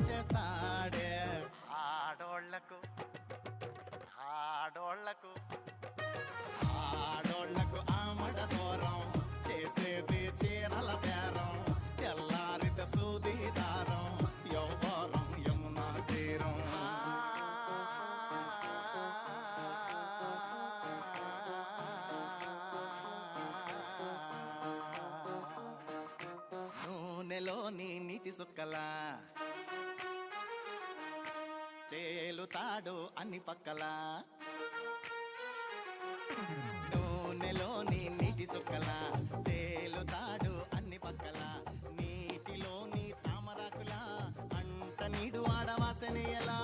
చేస్తాడే ఆడోళ్లకు ఆడోళ్లకు ఆడోళ్లకు ఆమడ దూరం చేసేది చీరల బేరం తెల్లారిత సూది దారం యవ్వరం యమునా తీరం నూనెలోని నీటి సుక్కలా తేలుతాడు అన్ని పక్కలా నూనెలోని నీటి సుక్కల తేలుతాడు అన్ని పక్కల నీటిలోని తామరాకుల అంట నీడు ఆడవాసని ఎలా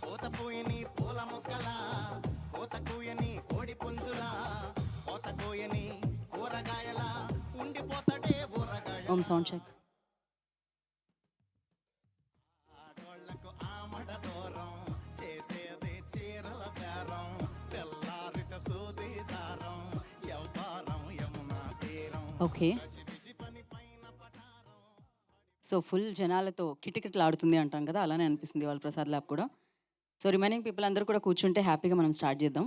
కోత పూయని పూల మొక్కల కోత కూయని కోడి పుంజులా కోత కోయని కూరగాయల ఉండిపోతాడే ఊరగాయ ఓం సౌండ్ చెక్. ఆడోళ్లకు ఆమడ దూరం చేసేది చీరల బేరం తెల్లారిత సూది దారం యవ్వారం యమునా తీరం ఓకే, సో ఫుల్ జనాలతో కిటకిటలాడుతుంది అంటాం కదా, అలానే అనిపిస్తుంది వాళ్ళ ప్రసాద్ ల్యాబ్ కూడా. సో రిమైనింగ్ పీపుల్ అందరూ కూడా కూర్చుంటే హ్యాపీగా మనం స్టార్ట్ చేద్దాం.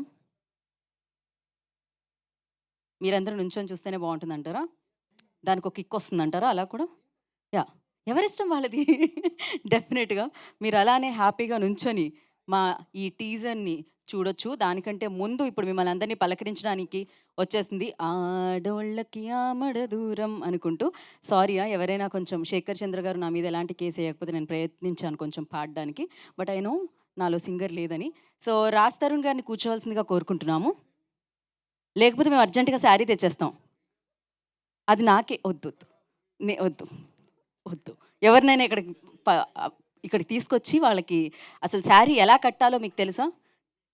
మీరందరూ నుంచొని చూస్తేనే బాగుంటుంది అంటారా? దానికి ఒక కిక్ వస్తుంది అంటారా? అలా కూడా యా, ఎవరిష్టం వాళ్ళది. డెఫినెట్గా మీరు అలానే హ్యాపీగా నుంచొని మా ఈ టీజర్ని చూడొచ్చు. దానికంటే ముందు ఇప్పుడు మిమ్మల్ని అందరినీ పలకరించడానికి వచ్చేసింది ఆడోళ్ళకి ఆమడ దూరం అనుకుంటూ. సారీ ఎవరైనా కొంచెం శేఖర్ చంద్ర గారు నా మీద ఎలాంటి కేసు వేయకపోతే నేను ప్రయత్నించాను కొంచెం పాడడానికి, బట్ ఐ నో నాలో సింగర్ లేదని. సో రాజ్ తరుణ్ గారిని కూర్చోవలసిందిగా కోరుకుంటున్నాము, లేకపోతే మేము అర్జెంటుగా శారీ తెచ్చేస్తాం. అది నాకే వద్దు వద్దు వద్దు. ఎవరినైనా ఇక్కడికి తీసుకొచ్చి వాళ్ళకి అసలు శారీ ఎలా కట్టాలో మీకు తెలుసా?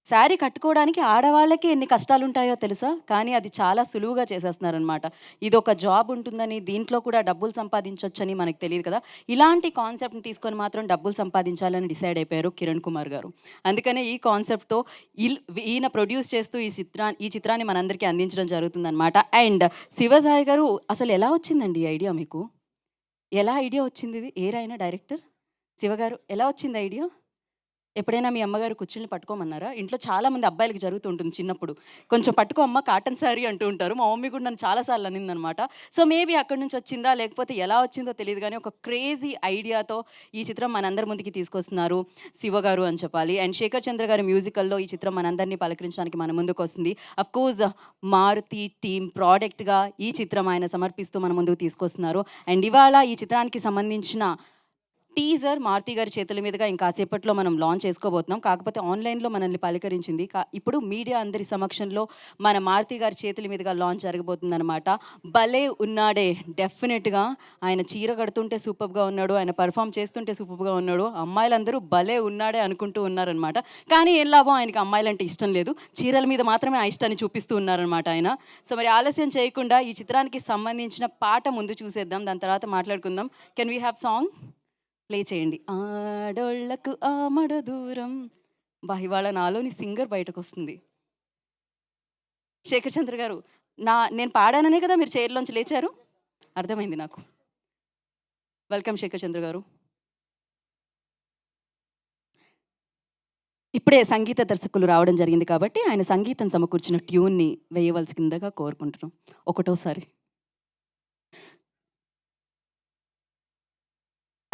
శారీ కట్టుకోవడానికి ఆడవాళ్ళకి ఎన్ని కష్టాలు ఉంటాయో తెలుసా? కానీ అది చాలా సులువుగా చేసేస్తున్నారనమాట. ఇది ఒక జాబ్ ఉంటుందని, దీంట్లో కూడా డబ్బులు సంపాదించవచ్చని మనకు తెలియదు కదా. ఇలాంటి కాన్సెప్ట్ని తీసుకొని మాత్రం డబ్బులు సంపాదించాలని డిసైడ్ అయిపోయారు కిరణ్ కుమార్ గారు. అందుకనే ఈ కాన్సెప్ట్తో ఈయన ప్రొడ్యూస్ చేస్తూ ఈ చిత్రాన్ని మనందరికీ అందించడం జరుగుతుందన్నమాట. అండ్ శివసాయి గారు, అసలు ఎలా వచ్చిందండి ఈ ఐడియా మీకు? ఎలా ఐడియా వచ్చింది? ఇది ఏరైనా డైరెక్టర్ శివగారు ఎలా వచ్చింది ఐడియా? ఎప్పుడైనా మీ అమ్మగారు కుర్చీని పట్టుకోమన్నారా? ఇంట్లో చాలామంది అబ్బాయిలకి జరుగుతూ ఉంటుంది చిన్నప్పుడు, కొంచెం పట్టుకో అమ్మ కాటన్ శారీ అంటూ ఉంటారు. మా మమ్మీ కూడా నన్ను చాలాసార్లు అనిందనమాట. సో మేబీ అక్కడి నుంచి వచ్చిందా లేకపోతే ఎలా వచ్చిందో తెలియదు, కానీ ఒక క్రేజీ ఐడియాతో ఈ చిత్రం మనందరి ముందుకి తీసుకొస్తున్నారు శివ గారు అని చెప్పాలి. అండ్ శేఖర్ చంద్ర గారి మ్యూజికల్లో ఈ చిత్రం మనందరినీ పలకరించడానికి మన ముందుకు వస్తుంది. అఫ్కోర్స్ మారుతి టీమ్ ప్రోడక్ట్గా ఈ చిత్రం ఆయన సమర్పిస్తూ మన ముందుకు తీసుకొస్తున్నారు. అండ్ ఇవాళ ఈ చిత్రానికి సంబంధించిన టీజర్ మారుతి గారి చేతుల మీదుగా ఇంకాసేపట్లో మనం లాంచ్ చేసుకోబోతున్నాం. కాకపోతే ఆన్లైన్లో మనల్ని పలకరించింది. ఇప్పుడు మీడియా అందరి సమక్షంలో మన మారుతి గారి చేతుల మీదుగా లాంచ్ జరగబోతుందన్నమాట. భలే ఉన్నాడే, డెఫినెట్గా ఆయన చీర కడుతుంటే సూపర్గా ఉన్నాడు, ఆయన పర్ఫామ్ చేస్తుంటే సూపర్గా ఉన్నాడు. అమ్మాయిలందరూ భలే ఉన్నాడే అనుకుంటూ ఉన్నారనమాట. కానీ ఏం లాభం, ఆయనకి అమ్మాయిలంటే ఇష్టం లేదు, చీరల మీద మాత్రమే ఆ ఇష్టాన్ని చూపిస్తూ ఉన్నారనమాట ఆయన. సో మరి ఆలస్యం చేయకుండా ఈ చిత్రానికి సంబంధించిన పాట ముందు చూసేద్దాం, దాని తర్వాత మాట్లాడుకుందాం. Can we have song play చేయండి. ఆడోళ్లకు ఆమడ దూరం. ఇవాళ నాలోని సింగర్ బయటకు వస్తుంది. శేఖర్ చంద్ర గారు, నేను పాడాననే కదా మీరు చైర్లోంచి లేచారు, అర్థమైంది నాకు. వెల్కమ్ శేఖర్ చంద్ర గారు. ఇప్పుడే సంగీత దర్శకులు రావడం జరిగింది కాబట్టి ఆయన సంగీతం సమకూర్చిన ట్యూన్ని వేయవలసిందిగా కోరుకుంటున్నాం ఒకటోసారి.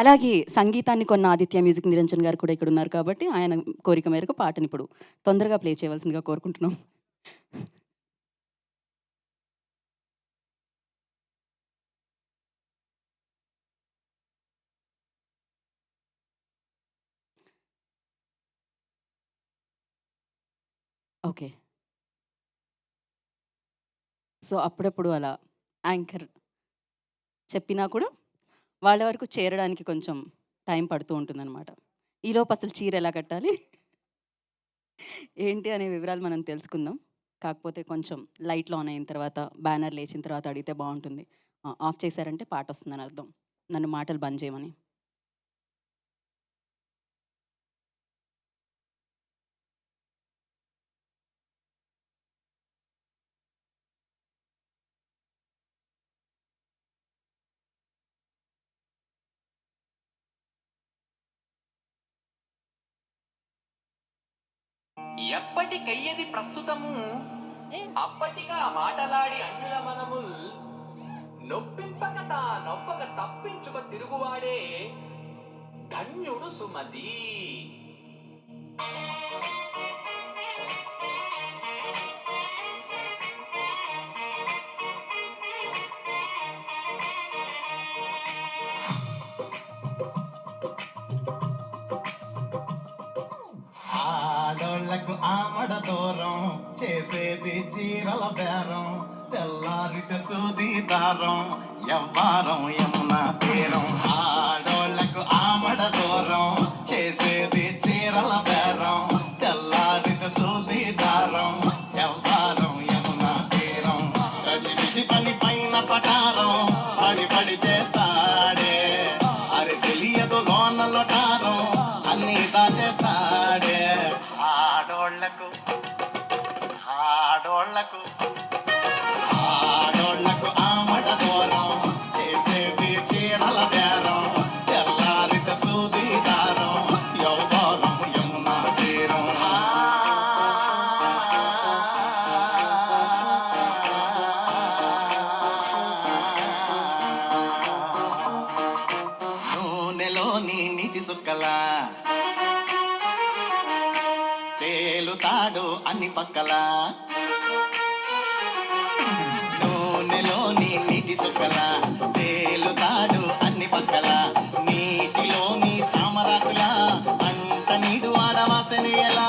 అలాగే సంగీతాన్ని కొన్న ఆదిత్య మ్యూజిక్ నిరంజన్ గారు కూడా ఇక్కడ ఉన్నారు కాబట్టి ఆయన కోరిక మేరకు పాటని ఇప్పుడు తొందరగా ప్లే చేయవలసిందిగా కోరుకుంటున్నాం. ఓకే, సో అప్పుడప్పుడు అలా యాంకర్ చెప్పినా కూడా వాళ్ళ వరకు చేరడానికి కొంచెం టైం పడుతూ ఉంటుందన్నమాట. ఈలోపు అసలు చీర ఎలా కట్టాలి ఏంటి అనే వివరాలు మనం తెలుసుకుందాం. కాకపోతే కొంచెం లైట్లు ఆన్ అయిన తర్వాత, బ్యానర్ లేచిన తర్వాత అడిగితే బాగుంటుంది. ఆఫ్ చేశారంటే పాట వస్తుందని అర్థం, నన్ను మాటలు బంద్ చేయమని. ఎప్పటికయ్యది ప్రస్తుతము అప్పటిగా మాటలాడి అన్యుల మనముల్ నొప్పింపక తా నొప్పక తప్పించుక తిరుగువాడే ధన్యుడు సుమతి. ఆడోళ్లకు ఆమడ దూరం చేసేది చీరల బేరం తెల్లారితే సూది దారం ఎవ్వారం యమునా తీరం. ఆడోళ్లకు ఆమడ దూరం చేసేది చీరల బేరం తెల్లారితే సూది దారం ఎవ్వారం యమునా తీరం. కసిపిసి పని పైన పటారం పడి పడి చేస్తాడే అరి తెలియదు లోన లొటారం అన్ని దాచేస్తాడే. ఆడోళ్లకు ఆడోళ్లకు ఆడోళ్లకు ఆమడ దూరం చేసేది చీరల బేరం తెల్లారిత సూది దారం యవ్వారం యమునా తీరం. నూనెలోని నీటి సుక్కలా తేలుతాడు అన్ని పక్కలా. నూనెలోని నీటి సుక్కల తేలుతాడు అన్ని పక్కల. నీటిలోని తామరాకుల అంట నీడు ఆడవాసని ఎలా.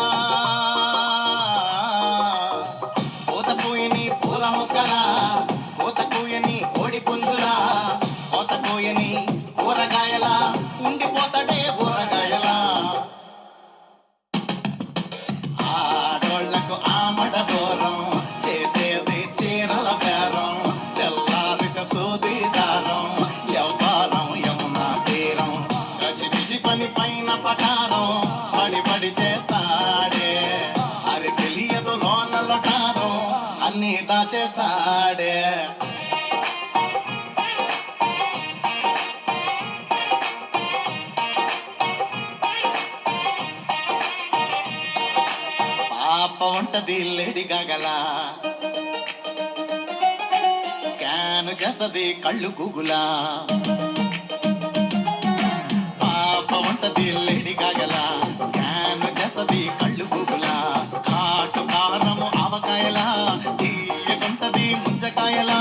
పూత పూయని పూల మొక్కల పూత పూయని కోడి పుంజులా పూత పూయని కూరగాయల ఉండిపోతాడే ఊరగాయలా. ఆడోళ్లకు ఆమడ దూరం చేసేది చీరల బేరం తెల్లారిక సూది దారం యవ్వారం యమునా తీరం. కసిపిసి పని పైన పటారం పడి పడి చేస్తాడే అది తెలియదు లోన లొటారం అన్ని దాచేస్తాడే. పాప ఉంటది లేడి గగల స్కాన్ చేస్తది కళ్ళు గూగులా. పాప ఉంటది లేడి గగల స్కాన్ చేస్తది కళ్ళు గూగులా. కాటు కారము ఆవకాయలా తీయగుంటది ముంజకాయలా.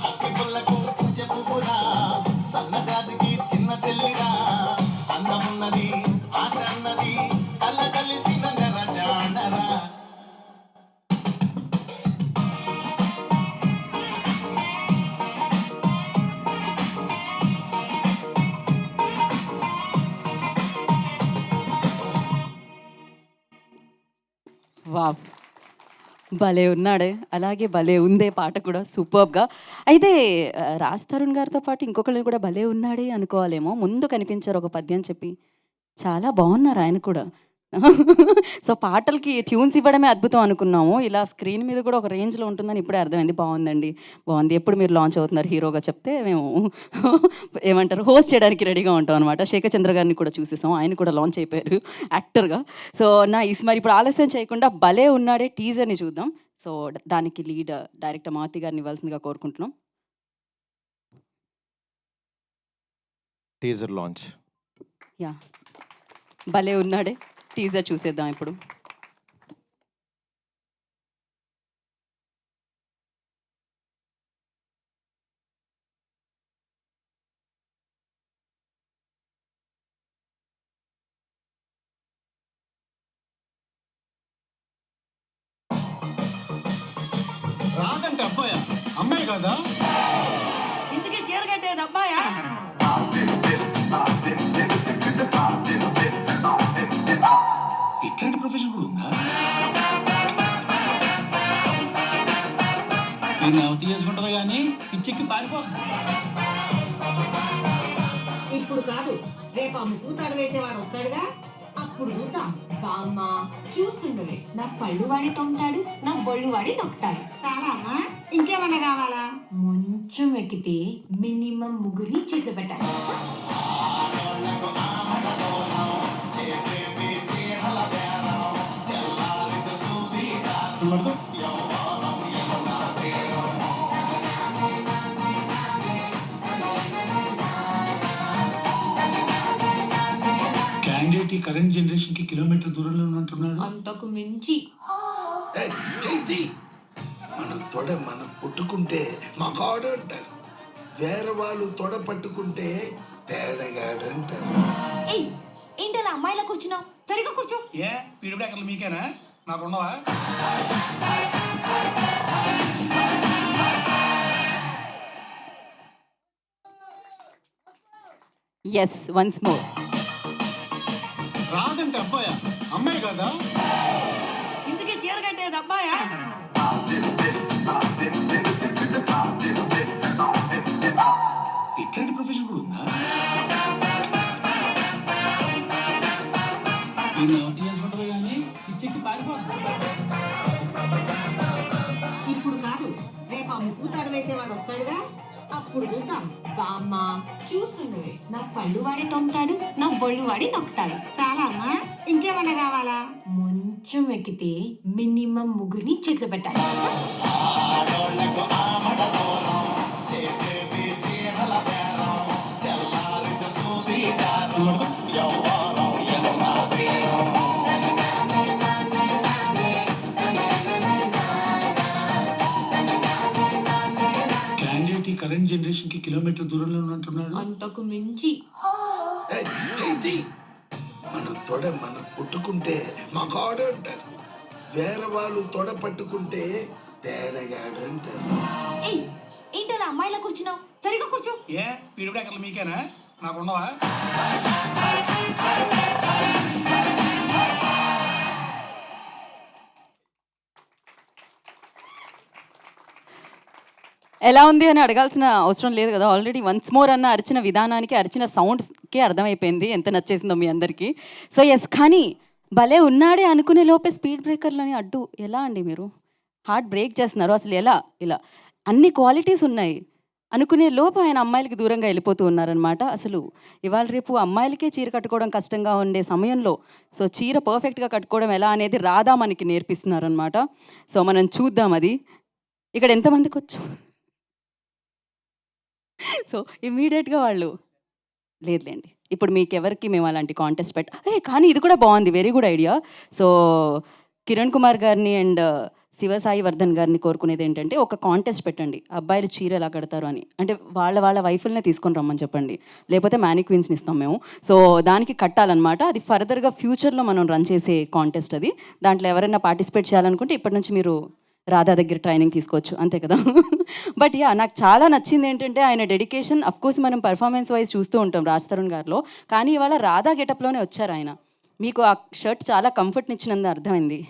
అక్కి పుల్లకు పూజ పువ్వురా సన్నజాతికి చిన్న చెల్లిరా. అందమున్నది ఆశ అన్నది కళ్ళ కలిసిన నెరజాడరా. వావ్! భలే ఉన్నాడే. అలాగే భలే ఉందే పాట కూడా సూపర్బ్‌గా. అయితే రాజ్ తరుణ్ గారితో పాటు ఇంకొకళ్ళని కూడా భలే ఉన్నాడే అనుకోవాలేమో. ముందు కనిపించారు ఒక పద్యం చెప్పి. చాలా బాగున్నారు ఆయన కూడా. సో పాటలకి ట్యూన్స్ ఇవ్వడమే అద్భుతం అనుకున్నాము. ఇలా స్క్రీన్ మీద కూడా ఒక రేంజ్‌లో ఉంటుందని ఇప్పుడే అర్థమైంది. బాగుందండి. బాగుంది. ఎప్పుడు మీరు లాంచ్ అవుతున్నారు హీరోగా చెప్తే మేము ఏమంటారు హోస్ట్ చేయడానికి రెడీగా ఉంటాం అనమాట. శేఖర్ చంద్ర గారిని కూడా చూసేసాం. ఆయన కూడా లాంచ్ అయిపోయారు యాక్టర్‌గా. So nice. మరి ఇప్పుడు ఆలస్యం చేయకుండా భలే ఉన్నాడే టీజర్‌ని చూద్దాం. సో దానికి లీడ్ డైరెక్టర్ మారుతి గారిని ఇవ్వాల్సిందిగా కోరుకుంటున్నాం. Teaser launch. యాహ్! భలే ఉన్నాడే టీజర్ చూసేద్దాం ఇప్పుడు. రాదంటే అబ్బాయా అమ్మాయి కదా. ఇంతకీ చీర కట్టేది అబ్బాయా? ఇట్లాంటి ప్రొఫెషన్ కూడా ఉందా? నేను అవతి చేసుకుంటుందో కానీ పిచ్చెక్కి పారిపోతుంది. ఇప్పుడు కాదు, రేపు ఆ ముక్కుతాడు వేసేవాడు వస్తాడుగా, అప్పుడు చూద్దాం. బామ్మ చూస్తుండవే, నా పళ్ళు వాడి తొమ్ముతాడు, నా బొళ్ళు వాడి నొక్కుతాడు. చాలా అమ్మా, ఇంకేమన్నా కావాలా? మంచం ఎక్కితే మినిమం ముగ్గురిని చేతులు పెట్టాలి. ఆడోళ్లకు ఆమడ దూరం చేసేది క్యాండిడేట్ ఈ కరెంట్ జనరేషన్ కి కిలోమీటర్ దూరంలో ఉన్నట్టున్నాడు. అంతకు మించి. ఏయ్, చైతి మన తొడ మనం పుట్టుకుంటే మగాడు అంటారు, వేరే వాళ్ళు తొడ పట్టుకుంటే తేడగాడు అంటారు. ఏయ్, ఏంటలా అమ్మాయిలా కూర్చున్నావు? సరిగ్గా కూర్చో. ఏ పీడు బ్రేకర్లు మీకేనా, నాకున్నవా? Yes, once more. రాదంటే అబ్బాయా, అమ్మాయి కదా? ఇందుకే చీర కట్టేది అబ్బాయా? ఇట్లాంటి ప్రొఫెషన్ కూడా ఉందా? ఈ నవతి చేసుకుంటుంది కానీ పిచ్చెక్కి పారిపోతుంది. ఇప్పుడు కాదు, రేపు ఆ ముక్కు తాడు వేసేవాడు వస్తాడుగా, అప్పుడు చూద్దాం. బామ్మ చూస్తుండవే, నా పళ్ళు వాడే తోముతాడు, నా ఒళ్ళు వాడి నొక్కుతాడు. చాలా అమ్మా, ఇంకేమన్నా కావాలా? కొంచెం ఎక్కితే మినిమం ముగ్గురిని చేతిలో పెట్టాలి. ఆడోళ్ళకు ఆమడ దూరం, చేసేది చీరల బేరం, తెల్లారిన సూదిదారం, యవ్వారం ఎన్న బేరం. క్యాండిడేట్ ఈ కరెంట్ జనరేషన్ కి కిలోమీటర్ దూరంలో ఉన్నట్టున్నాడు. అంతకు మించి. ఏయ్, చైతి మన తొడ మనం పుట్టుకుంటే మగాడు అంటారు, వేరే వాళ్ళు తొడ పట్టుకుంటే తేడగాడు అంటారు. ఏయ్, ఏంటలా అమ్మాయిలా కూర్చున్నావు? సరిగ్గా కూర్చో. ఏ పీడు బ్రేకర్లు మీకేనా, నాకున్నవా? ఎలా ఉంది అని అడగాల్సిన అవసరం లేదు కదా, ఆల్రెడీ వన్స్ మోర్ అన్న అరిచిన విధానానికి, అరిచిన సౌండ్స్కే అర్థమైపోయింది ఎంత నచ్చేసిందో మీ అందరికీ. సో ఎస్, కానీ భలే ఉన్నాడే అనుకునే లోపే స్పీడ్ బ్రేకర్లని అడ్డు ఎలా అండి మీరు హార్ట్ బ్రేక్ చేస్తున్నారు? అసలు ఎలా ఇలా అన్ని క్వాలిటీస్ ఉన్నాయి అనుకునే లోపు ఆయన అమ్మాయిలకి దూరంగా వెళ్ళిపోతూ ఉన్నారనమాట. అసలు ఇవాళ రేపు అమ్మాయిలకే చీర కట్టుకోవడం కష్టంగా ఉండే సమయంలో సో చీర పర్ఫెక్ట్గా కట్టుకోవడం ఎలా అనేది రాధా మనకి నేర్పిస్తున్నారనమాట. సో మనం చూద్దాం అది. ఇక్కడ ఎంతమందికి వచ్చు? సో ఇమ్మీడియట్గా వాళ్ళు లేదులేండి, ఇప్పుడు మీకు ఎవరికి మేము అలాంటి కాంటెస్ట్ కానీ ఇది కూడా బాగుంది, very good idea. So Kiran Kumar గారిని అండ్ శివసాయి వర్ధన్ గారిని కోరుకునేది ఏంటంటే ఒక కాంటెస్ట్ పెట్టండి, అబ్బాయిలు చీర ఎలా కడతారు అని. అంటే వాళ్ళ వైఫుల్నే తీసుకొని రమ్మని చెప్పండి, లేకపోతే మ్యానిక్వీన్స్ని ఇస్తాం మేము. సో దానికి కట్టాలన్నమాట. అది ఫర్దర్గా ఫ్యూచర్లో మనం రన్ చేసే కాంటెస్ట్ అది. దాంట్లో ఎవరైనా పార్టిసిపేట్ చేయాలనుకుంటే ఇప్పటి నుంచి మీరు రాధా దగ్గర ట్రైనింగ్ తీసుకోవచ్చు, అంతే కదా. బట్ యా, నాకు చాలా నచ్చింది ఏంటంటే ఆయన డెడికేషన్. అఫ్కోర్స్ మనం పర్ఫార్మెన్స్ వైజ్ చూస్తూ ఉంటాం రాజ్ తరుణ్ గారిలో, కానీ ఇవాళ రాధా గెటప్లోనే వచ్చారు ఆయన. మీకు ఆ షర్ట్ చాలా కంఫర్ట్నిచ్చినందు అర్థమైంది.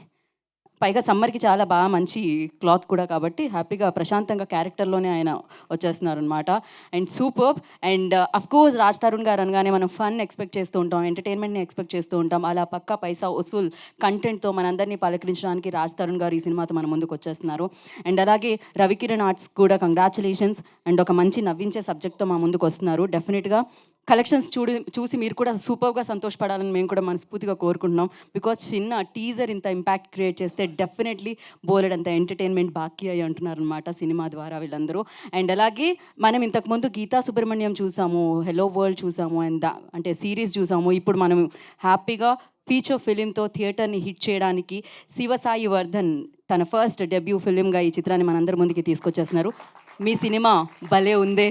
పైగా సమ్మర్కి చాలా బాగా మంచి క్లాత్ కూడా, కాబట్టి హ్యాపీగా ప్రశాంతంగా క్యారెక్టర్లోనే ఆయన వచ్చేస్తున్నారు అనమాట. And super. And of course Raj Tarun గారు అనగానే మనం ఫన్ ఎక్స్పెక్ట్ చేస్తూ ఉంటాం, ఎంటర్టైన్మెంట్ని ఎక్స్పెక్ట్ చేస్తూ ఉంటాం. అలా పక్కా పైసా వసూల్ కంటెంట్తో మనందరినీ పలకరించడానికి రాజ్ తరుణ్ గారు ఈ సినిమాతో మన ముందుకు వచ్చేస్తున్నారు. అండ్ అలాగే రవికిరణ్ ఆర్ట్స్ కూడా కంగ్రాచులేషన్స్. అండ్ ఒక మంచి నవ్వించే సబ్జెక్ట్తో మా ముందుకు వస్తున్నారు. డెఫినెట్గా కలెక్షన్స్ చూసి మీరు కూడా సూపర్గా సంతోషపడాలని మేము కూడా మనస్ఫూర్తిగా కోరుకుంటున్నాం. బికాజ్ చిన్న టీజర్ ఇంత ఇంపాక్ట్ క్రియేట్ చేస్తే డెఫినెట్లీ బోలెడంత ఎంటర్టైన్మెంట్ బాకీ అయ్యి అంటున్నారనమాట సినిమా ద్వారా వీళ్ళందరూ. అండ్ అలాగే మనం ఇంతకుముందు గీతా సుబ్రహ్మణ్యం చూసాము, హెలో వరల్డ్ చూసాము, అండ్ అంటే సిరీస్ చూసాము. ఇప్పుడు మనం హ్యాపీగా ఫీచర్ ఫిలింతో థియేటర్ని హిట్ చేయడానికి శివసాయి వర్ధన్ తన ఫస్ట్ డెబ్యూ ఫిలింగా ఈ చిత్రాన్ని మనందరి ముందుకి తీసుకొచ్చేస్తున్నారు. మీ సినిమా భలే ఉందే.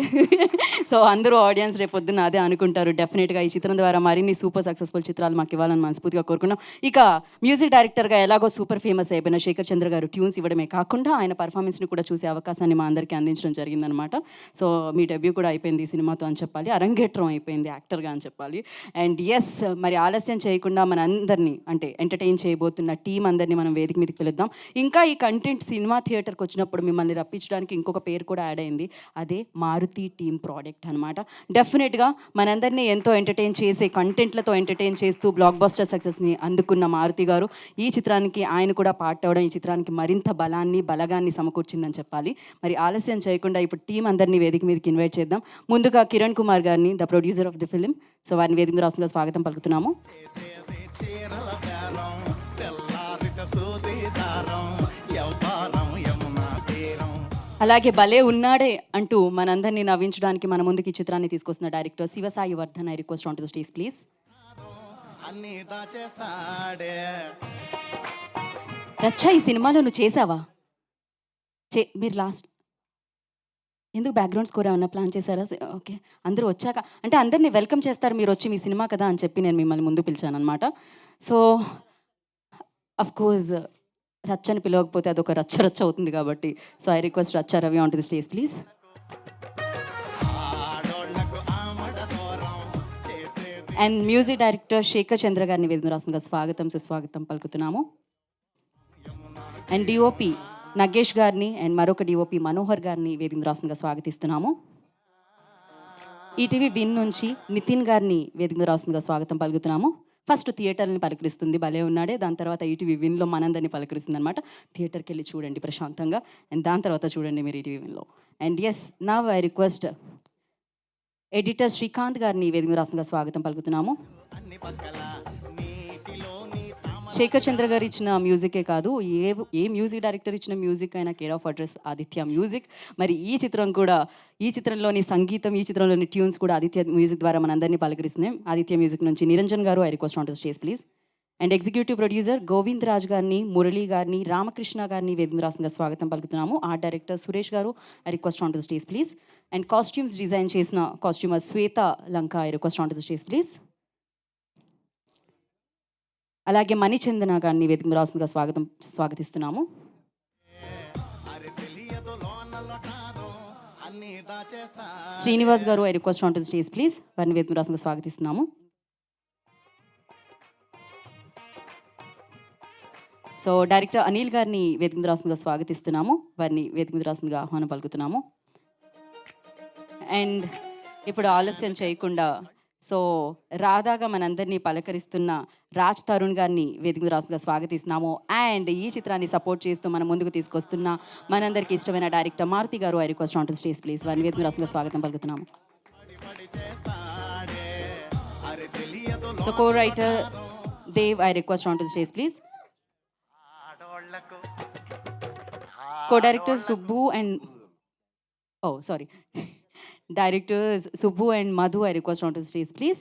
సో అందరూ ఆడియన్స్ రేపు పొద్దున్న అదే అనుకుంటారు. డెఫినెట్గా ఈ చిత్రం ద్వారా మరిన్ని సూపర్ సక్సెస్ఫుల్ చిత్రాలు మాకు ఇవ్వాలని మనస్ఫూర్తిగా కోరుకున్నాం. ఇక మ్యూజిక్ డైరెక్టర్గా ఎలాగో సూపర్ ఫేమస్ అయిపోయిన శేఖర్ చంద్ర గారు ట్యూన్స్ ఇవ్వడమే కాకుండా ఆయన పర్ఫార్మెన్స్ని కూడా చూసే అవకాశాన్ని మా అందరికీ అందించడం జరిగిందనమాట. సో మీ డెబ్యూ కూడా అయిపోయింది ఈ సినిమాతో అని చెప్పాలి, అరంగేట్రం అయిపోయింది యాక్టర్గా అని చెప్పాలి. అండ్ ఎస్, మరి ఆలస్యం చేయకుండా మన అందరినీ అంటే ఎంటర్టైన్ చేయబోతున్న టీం అందరినీ మనం వేదిక మీదకి పిలుద్దాం. ఇంకా ఈ కంటెంట్ సినిమా థియేటర్కి వచ్చినప్పుడు మిమ్మల్ని రప్పించడానికి ఇంకొక పేరు కూడా యాడ్ అయింది, అదే మారుతి టీమ్ ప్రోడక్ట్ అనమాట. డెఫినెట్గా మనందరినీ ఎంతో ఎంటర్టైన్ చేసే కంటెంట్లతో ఎంటర్టైన్ చేస్తూ బ్లాక్ బస్టర్ సక్సెస్ని అందుకున్న మారుతి గారు ఈ చిత్రానికి ఆయన కూడా పార్ట్ అవ్వడం ఈ చిత్రానికి మరింత బలగాన్ని సమకూర్చిందని చెప్పాలి. మరి ఆలస్యం చేయకుండా ఇప్పుడు టీం అందరినీ వేదిక మీదకి ఇన్వైట్ చేద్దాం. ముందుగా కిరణ్ కుమార్ గారిని, the producer of the film, so వారిని వేదిక రాష్ట్రంగా స్వాగతం పలుకుతున్నాము. చేసేది చీరల బేరం, తెల్లారిన సూదిదారం, యవ్వారం యమునా తీరం. అలాగే భలే ఉన్నాడే అంటూ మనందరినీ నవ్వించడానికి మన ముందుకి ఈ చిత్రాన్ని తీసుకొస్తున్న director Sivasai Vardhan. I request on to the stage please. అన్ని దాచేస్తాడే. రచ్చ ఈ సినిమాలో నువ్వు చేసావా? మీరు లాస్ట్ ఎందుకు బ్యాక్‌గ్రౌండ్ స్కోర్ ఏమన్నా ప్లాన్ చేశారా? ఓకే. అందరూ వచ్చాక అంటే అందరిని వెల్కమ్ చేస్తారు మీరొచ్చి మీ సినిమా కదా అని చెప్పి నేను మిమ్మల్ని ముందు పిలిచాననమాట. సో, ఆఫ్‌కోర్స్ రచ్చని పిలవకపోతే అదొక రచ్చ రచ్చ అవుతుంది కాబట్టి. So, I request Racha Ravi on to the stage please. ఆడోళ్ళకు ఆమడ దూరం చేసేది and music director Shekhar Chandra గారిని వేదిక రాసిందిగా స్వాగతం సుస్వాగతం పలుకుతున్నాము. అండ్ డిఓపి నగేష్ గారిని అండ్ మరొక డిఓపి మనోహర్ గారిని వేదిక రాసిందిగా స్వాగతిస్తున్నాము. ఈటీవీ విన్ నుంచి నితిన్ గారిని వేదిక రాసిందిగా స్వాగతం పలుకుతున్నాము. ఫస్ట్ థియేటర్ని పలకరిస్తుంది భలే ఉన్నాడే, దాని తర్వాత ఈటీవీ విన్లో మనందరినీ పలకరిస్తుంది అనమాట. థియేటర్కి వెళ్ళి చూడండి ప్రశాంతంగా, అండ్ దాని తర్వాత చూడండి మీరు ఈటీవీ విన్లో. And yes now I request editor Srikanth గారిని వేదిక రాసిందిగా స్వాగతం పలుకుతున్నాము. అన్ని పక్కల నీటిలోని తామ శేఖర్ చంద్ర గారు ఇచ్చిన మ్యూజికే కాదు, ఏ మ్యూజిక్ డైరెక్టర్ ఇచ్చిన మ్యూజిక్ అయినా care of address Aditya music. మరి ఈ చిత్రంలోని సంగీతం, ఈ చిత్రంలోని ట్యూన్స్ కూడా ఆదిత్య మ్యూజిక్ ద్వారా మనందరినీ పలకరిస్తున్నాం. ఆదిత్య మ్యూజిక్ నుంచి నిరంజన్ గారు I request on to stage please. And executive producer Govind Raj గారిని, మురళీ గారిని, రామకృష్ణ గారిని వేదిక రాసిందిగా స్వాగతం పలుకుతున్నాము. ఆర్ట్ డైరెక్టర్ సురేష్ గారు I request on to stage please. And costumes design చేసిన costumer Shweta Lanka I request on to stage please. అలాగే మణిచందన గారిని వేదిక రాసిందిగా స్వాగతిస్తున్నాము. అరి తెలియదు లోనలో కారం అన్ని దాచేస్తా. శ్రీనివాస్ గారు I request on to stage please. వారిని వేదిక రాసిందిగా స్వాగతిస్తున్నాము. సో డైరెక్టర్ అనిల్ గారిని వేదిక రాసిందిగా స్వాగతిస్తున్నాము. వారిని వేదిక రాసిందిగా ఆహ్వానం పలుకుతున్నాము. అండ్ ఇప్పుడు ఆలస్యం చేయకుండా సో రాధాగా మనందరినీ పలకరిస్తున్న రాజ్ తరుణ్ గారిని వేదిక రాసుగా స్వాగతిస్తున్నాము. అండ్ ఈ చిత్రాన్ని సపోర్ట్ చేస్తూ మన ముందుకు తీసుకొస్తున్న మనందరికీ ఇష్టమైన డైరెక్టర్ మారుతి గారు I request on to stage please. వారిని వేదిక రాసుగా స్వాగతం పలుకుతున్నాము. పడి చేస్తాడే. అరి తెలియదు so co writer Dev I request on to stage please. ఆడోళ్ళకు co director Subbu and sorry directors Subbu and Madhu I request on to stage please.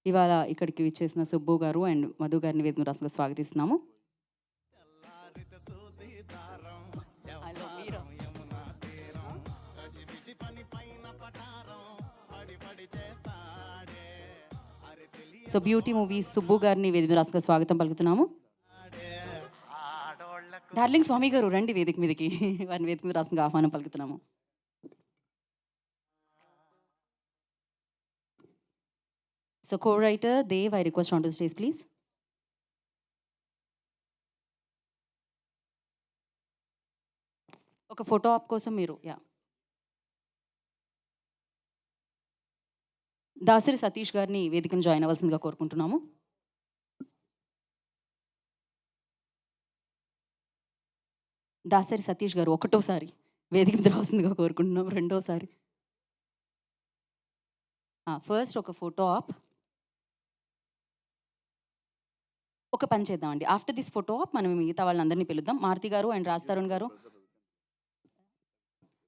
ఇవాళ ఇక్కడికి విచ్చేసిన సుబ్బు గారు అండ్ మధు గారిని వేదిక రాసుగా స్వాగతిస్తున్నాము. తెల్లారిత సూది దారం హలో మీరా యమునా తీరం రజిబిజి పని పైన పటారం పడి పడి చేస్తాడే. అరి సో బ్యూటీ మూవీస్ సుబ్బు గారిని వేదిక రాసుగా స్వాగతం పలుకుతున్నాము. ఆడోళ్ళకు డార్లింగ్ స్వామి గారు రండి వేదిక మీదకి. వారిని వేదిక మీద రాసుగా ఆహ్వానం పలుకుతున్నాము. So co writer Dev I request on to stage please. ఒక ఫోటో ఆప్ కోసం మీరు దాసరి సతీష్ గారిని వేదికను జాయిన్ అవ్వాల్సిందిగా కోరుకుంటున్నాము. దాసరి సతీష్ గారు ఒకటోసారి వేదిక మీద రావాల్సిందిగా కోరుకుంటున్నాం. రెండోసారి ఫస్ట్ ఒక ఫోటో ఆప్. ఒక పని చేద్దామండి, ఆఫ్టర్ దిస్ ఫోటో ఆప్ మనం మిగతా వాళ్ళందరినీ పిలుద్దాం. మారుతి గారు అండ్ రాజ్ తరుణ్ గారు,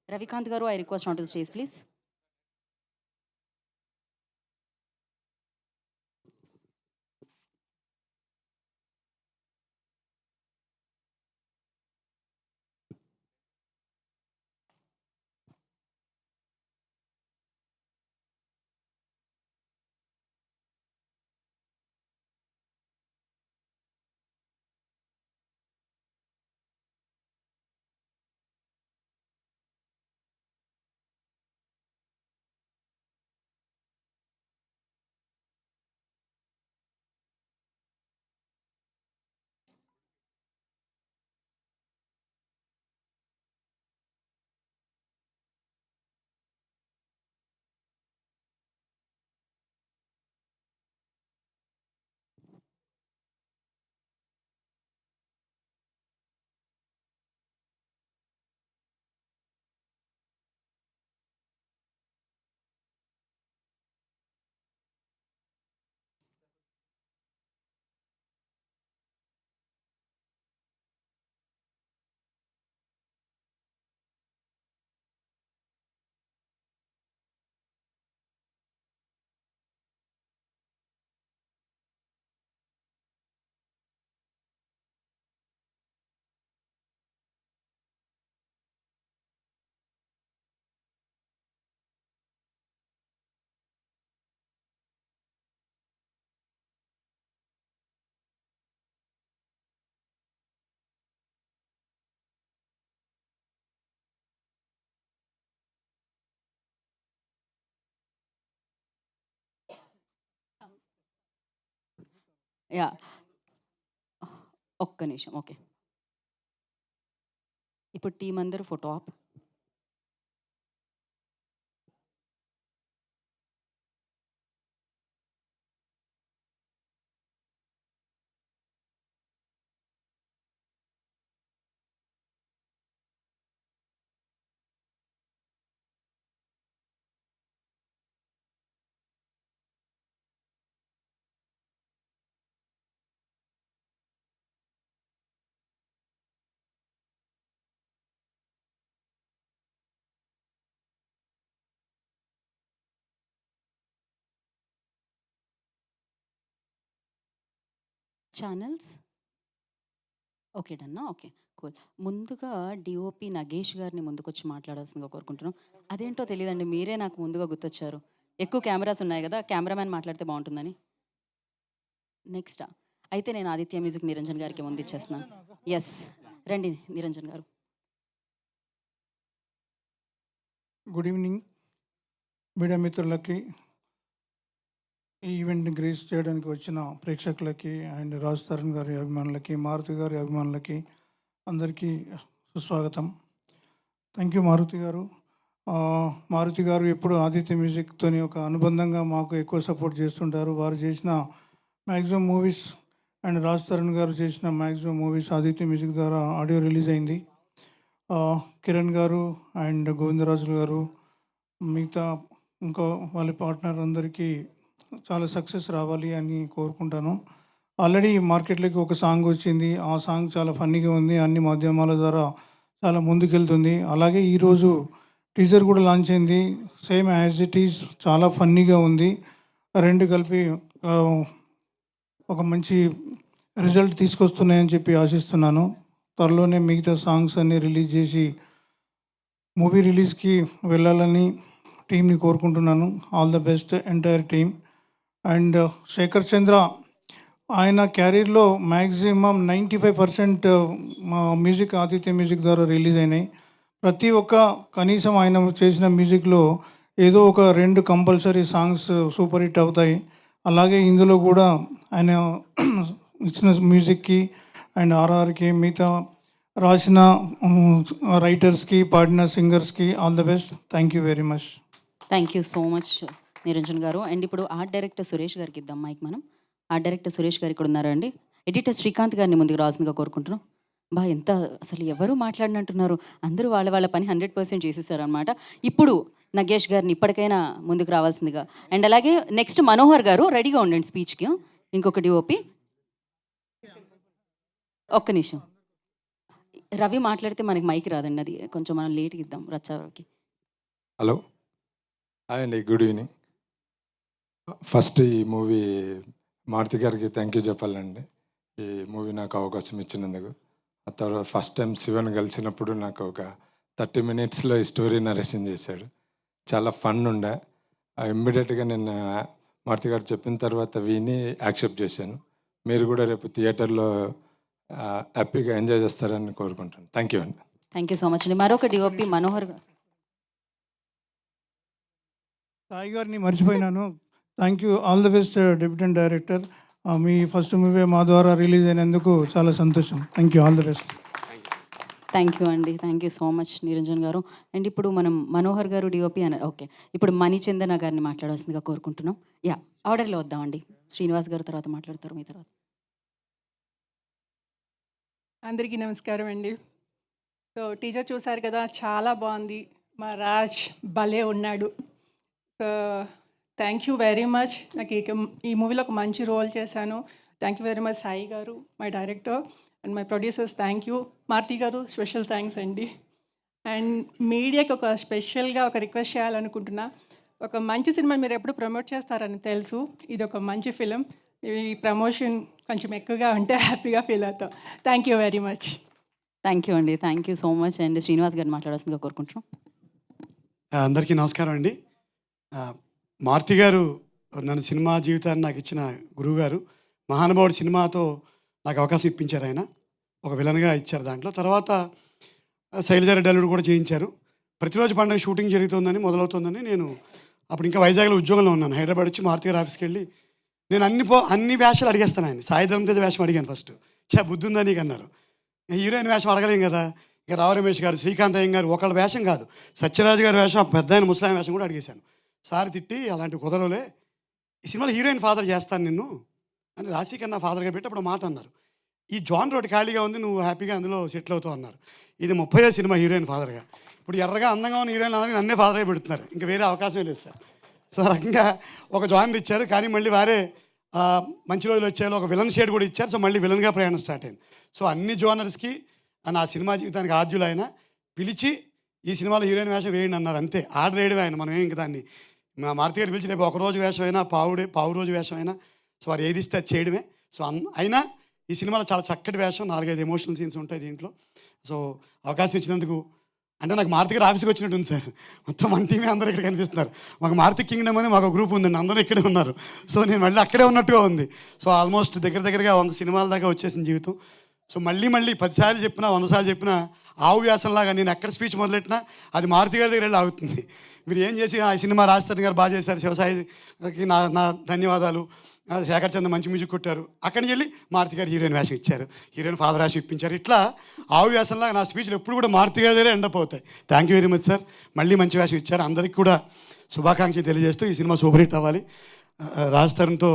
రవికాంత్ గారు I request on to stage please. Yeah ఒక్క నిమిషం. ఓకే, ఇప్పుడు టీం అందరూ ఫోటో ఆప్. ఛానల్స్ ఓకే, డన్నా. Okay, cool. ముందుగా డిఓపి నగేష్ గారిని ముందుకొచ్చి మాట్లాడాల్సిందిగా కోరుకుంటున్నాం. అదేంటో తెలియదండి, మీరే నాకు ముందుగా గుర్తొచ్చారు. ఎక్కువ కెమెరాస్ ఉన్నాయి కదా, కెమెరామ్యాన్ మాట్లాడితే బాగుంటుందని. నెక్స్ట్ అయితే నేను ఆదిత్య మ్యూజిక్ నిరంజన్ గారికి ముందు ఇచ్చేస్తున్నాను. ఎస్, రండి నిరంజన్ గారు. గుడ్ ఈవినింగ్ మీడియా మిత్రులకి, ఈ ఈవెంట్ని గ్రేస్ చేయడానికి వచ్చిన ప్రేక్షకులకి అండ్ రాజ్ తరుణ్ గారి అభిమానులకి, మారుతి గారి అభిమానులకి అందరికీ సుస్వాగతం. థ్యాంక్ యూ మారుతి గారు. మారుతి గారు ఎప్పుడు ఆదిత్య మ్యూజిక్తో ఒక అనుబంధంగా మాకు ఎక్కువ సపోర్ట్ చేస్తుంటారు. వారు చేసిన maximum movies and Raj Tarun గారు చేసిన మ్యాక్సిమం మూవీస్ ఆదిత్య మ్యూజిక్ ద్వారా ఆడియో రిలీజ్ అయింది. కిరణ్ గారు అండ్ గోవిందరాజులు గారు, మిగతా ఇంకో వాళ్ళ పార్ట్నర్ అందరికీ చాలా సక్సెస్ రావాలి అని కోరుకుంటాను. ఆల్రెడీ మార్కెట్లోకి ఒక సాంగ్ వచ్చింది, ఆ సాంగ్ చాలా ఫన్నీగా ఉంది, అన్ని మాధ్యమాల ద్వారా చాలా ముందుకెళ్తుంది. అలాగే ఈరోజు టీజర్ కూడా లాంచ్ అయింది, సేమ్ యాజ్ ఇట్ ఈజ్ చాలా ఫన్నీగా ఉంది. రెండు కలిపి ఒక మంచి రిజల్ట్ తీసుకొస్తున్నాయని చెప్పి ఆశిస్తున్నాను. త్వరలోనే మిగతా సాంగ్స్ అన్నీ రిలీజ్ చేసి మూవీ రిలీజ్కి వెళ్ళాలని టీంని కోరుకుంటున్నాను. All the best entire team. And Shekhar Chandra ఆయన క్యారియర్లో మ్యాక్సిమం 95% మ్యూజిక్ ఆదిత్య మ్యూజిక్ ద్వారా రిలీజ్ అయినాయి. ప్రతి ఒక్క కనీసం ఆయన చేసిన మ్యూజిక్లో ఏదో ఒక 2 కంపల్సరీ సాంగ్స్ సూపర్ హిట్ అవుతాయి. అలాగే ఇందులో కూడా ఆయన ఇచ్చిన మ్యూజిక్కి అండ్ ఆర్ఆర్కి, మిగతా రాసిన రైటర్స్కి, పాడిన సింగర్స్కి all the best. Thank you very much. Thank you so much Niranjan గారు. అండ్ ఇప్పుడు ఆర్ట్ డైరెక్టర్ సురేష్ గారికి ఇద్దాం మైక్ మనం. ఆర్ట్ డైరెక్టర్ సురేష్ గారు ఇక్కడ ఉన్నారండి. ఎడిటర్ శ్రీకాంత్ గారిని ముందుకు రావాల్సిందిగా కోరుకుంటున్నాం. ఎంత అసలు ఎవరు మాట్లాడినట్టున్నారు, అందరూ వాళ్ళ వాళ్ళ పని 100% చేసేసారనమాట. ఇప్పుడు నగేష్ గారిని ఇప్పటికైనా ముందుకు రావాల్సిందిగా. అండ్ అలాగే నెక్స్ట్ మనోహర్ గారు రెడీగా ఉండండి స్పీచ్కి. ఇంకొక డిఓపి ఒక్క నిమిషం. రవి మాట్లాడితే మనకి మైక్ రాదండి, అది కొంచెం మనం లేట్గా ఇద్దాం రచ్చాకి. హలో, హాయ్ అండి, గుడ్ ఈవినింగ్. ఫస్ట్ ఈ మూవీ మారుతి గారికి థ్యాంక్ యూ చెప్పాలండి. ఈ మూవీ నాకు అవకాశం ఇచ్చినందుకు. ఆ తర్వాత ఫస్ట్ టైం శివన్ కలిసినప్పుడు నాకు ఒక 30 minutesలో ఈ స్టోరీ నరేషన్ చేశాడు. చాలా ఫన్ ఉండే. ఇమ్మీడియట్గా నేను మారుతి గారు చెప్పిన తర్వాత విని యాక్సెప్ట్ చేశాను. మీరు కూడా రేపు థియేటర్లో హ్యాపీగా ఎంజాయ్ చేస్తారని కోరుకుంటాను. థ్యాంక్ యూ అండి. థ్యాంక్ యూ సో మచ్ అండి. మరొక డిఓపి మనోహర్ గారు. సాయి గారిని మర్చిపోయినాను. Thank you, all the best debutant director. మీ ఫస్ట్ మూవీ మా ద్వారా రిలీజ్ అయినందుకు చాలా సంతోషం. Thank you, all the best. Thank you అండి, thank you so much Niranjan గారు. అండ్ ఇప్పుడు మనం మనోహర్ గారు డిఓపి అని ఓకే, ఇప్పుడు మణిచందన గారిని మాట్లాడాల్సిందిగా కోరుకుంటున్నాం. యా, ఆర్డర్లో వద్దామండి. శ్రీనివాస్ గారు తర్వాత మాట్లాడతారు, మీ తర్వాత. అందరికీ నమస్కారం అండి. సో టీజర్ చూసారు కదా, చాలా బాగుంది. మా రాజ్ భలే ఉన్నాడు. So thank you very much. నాకు ఈ మూవీలో ఒక మంచి రోల్ చేశాను. Thank you very much Sai గారు, my director and my producers. Thank you Maruthi గారు, స్పెషల్ థ్యాంక్స్ అండి. అండ్ మీడియాకి ఒక స్పెషల్గా ఒక రిక్వెస్ట్ చేయాలనుకుంటున్నా. ఒక మంచి సినిమా మీరు ఎప్పుడు ప్రమోట్ చేస్తారని తెలుసు. ఇది ఒక మంచి ఫిలిం. ఈ ప్రమోషన్ కొంచెం ఎక్కువగా ఉంటే హ్యాపీగా ఫీల్ అవుతాం. Thank you very much. Thank you అండి, thank you so much. And Srinivas గారిని మాట్లాడాల్సిందిగా కోరుకుంటున్నాం. అందరికీ నమస్కారం అండి. మారుతి గారు నన్ను సినిమా జీవితాన్ని నాకు ఇచ్చిన గురువు గారు. మహానుభావుడు సినిమాతో నాకు అవకాశం ఇప్పించారు. ఆయన ఒక విలన్గా ఇచ్చారు. దాంట్లో తర్వాత శైలజారెడ్డి అల్లుడు కూడా చేయించారు. ప్రతిరోజు పండుగ షూటింగ్ జరుగుతుందని మొదలవుతుందని నేను అప్పుడు ఇంకా వైజాగ్లో ఉద్యోగంలో ఉన్నాను. హైదరాబాద్ వచ్చి మారుతి గారి ఆఫీస్కి వెళ్ళి నేను అన్ని వేషాలు అడిగేస్తాను ఆయన. సాయిధరం తేజ వేషం అడిగాను ఫస్ట్. బుద్ధి ఉందా నీకు అన్నారు. హీరోయిన్ వేషం అడగలేం కదా. ఇక రావు రమేష్ గారు, శ్రీకాంత్ అయ్యం గారు, ఒకళ్ళ వేషం కాదు, సత్యరాజు గారి వేషం, ఆ పెద్ద ఆయన ముసలాయన వేషం కూడా అడిగేశాను. సార్ తిట్టి అలాంటి కుదరవులే, ఈ సినిమాలో హీరోయిన్ ఫాదర్ చేస్తాను నిన్ను అని రాశికన్నా ఫాదర్గా పెట్టి అప్పుడు మాట అన్నారు. ఈ జాన్ రోడ్ ఖాళీగా ఉంది, నువ్వు హ్యాపీగా అందులో సెటిల్ అవుతావు అన్నారు. ఇది 30వ సినిమా హీరోయిన్ ఫాదర్గా. ఇప్పుడు ఎర్రగా అందంగా ఉన్న హీరోయిన్ అందరికీ నన్నే ఫాదర్గా పెడుతున్నారు. ఇంకా వేరే అవకాశమే లేదు సార్. సో ఆ రకంగా ఒక జానర్ ఇచ్చారు, కానీ మళ్ళీ వారే మంచి రోజులు వచ్చారు, ఒక విలన్ షేడ్ కూడా ఇచ్చారు. సో మళ్ళీ విలన్గా ప్రయాణం స్టార్ట్ అయింది. సో అన్ని జోనర్స్కి నా సినిమా జీవితానికి ఆద్యులు ఆయన పిలిచి ఈ సినిమాలో హీరోయిన్ వేషం వేయండి అన్నారు. అంతే, ఆర్డర్ వేయడం ఆయన. మనం ఇంకా దాన్ని మా మారుతి గారు పిలిచి రేపు ఒకరోజు వేషం అయినా పావు రోజు వేషం అయినా సో వారు ఏది ఇస్తే అది చేయడమే. సో అయినా ఈ సినిమాలో చాలా చక్కటి వేషం, 4-5 ఎమోషనల్ సీన్స్ ఉంటాయి దీంట్లో. సో అవకాశం ఇచ్చినందుకు, అంటే నాకు మారుతి గారు ఆఫీస్కి వచ్చినట్టు ఉంది సార్. మొత్తం మన టీమే అందరూ ఇక్కడ కనిపిస్తున్నారు. మాకు మారుతి కింగ్డమ్ అని మాకు గ్రూప్ ఉందండి, అందరూ ఇక్కడే ఉన్నారు. సో నేను మళ్ళీ అక్కడే ఉన్నట్టుగా ఉంది. సో ఆల్మోస్ట్ దగ్గరగా 100 సినిమాల దాకా వచ్చేసిన జీవితం. సో మళ్ళీ 10 సార్లు చెప్పినా 100 సార్లు చెప్పినా ఆవు వ్యాసంలాగా నేను ఎక్కడ స్పీచ్ మొదలెట్టినా అది మారుతి గారి దగ్గర వెళ్ళి ఆగుతుంది. మీరు ఏం చేసి ఆ సినిమా రాజస్థాన్ గారు బాగా చేశారు, శివసాయికి నా ధన్యవాదాలు, శేఖర్ చంద్ర మంచి మ్యూజిక్ కొట్టారు, అక్కడి నుంచి వెళ్ళి మారుతి గారు హీరోయిన్ వేషం ఇచ్చారు, హీరోయిన్ ఫాదర్ వేషం ఇప్పించారు. ఇట్లా ఆవు వ్యాసంలాగా నా స్పీచ్లు ఎప్పుడు కూడా మారుతి గారి దగ్గరే ఎండ్ అప్ అవుతాయి. Thank you very much sir. మళ్ళీ మంచి వేషం ఇచ్చారు. అందరికీ కూడా శుభాకాంక్షలు తెలియజేస్తూ ఈ సినిమా సూపర్ హిట్ అవ్వాలి. రాజస్థాన్తో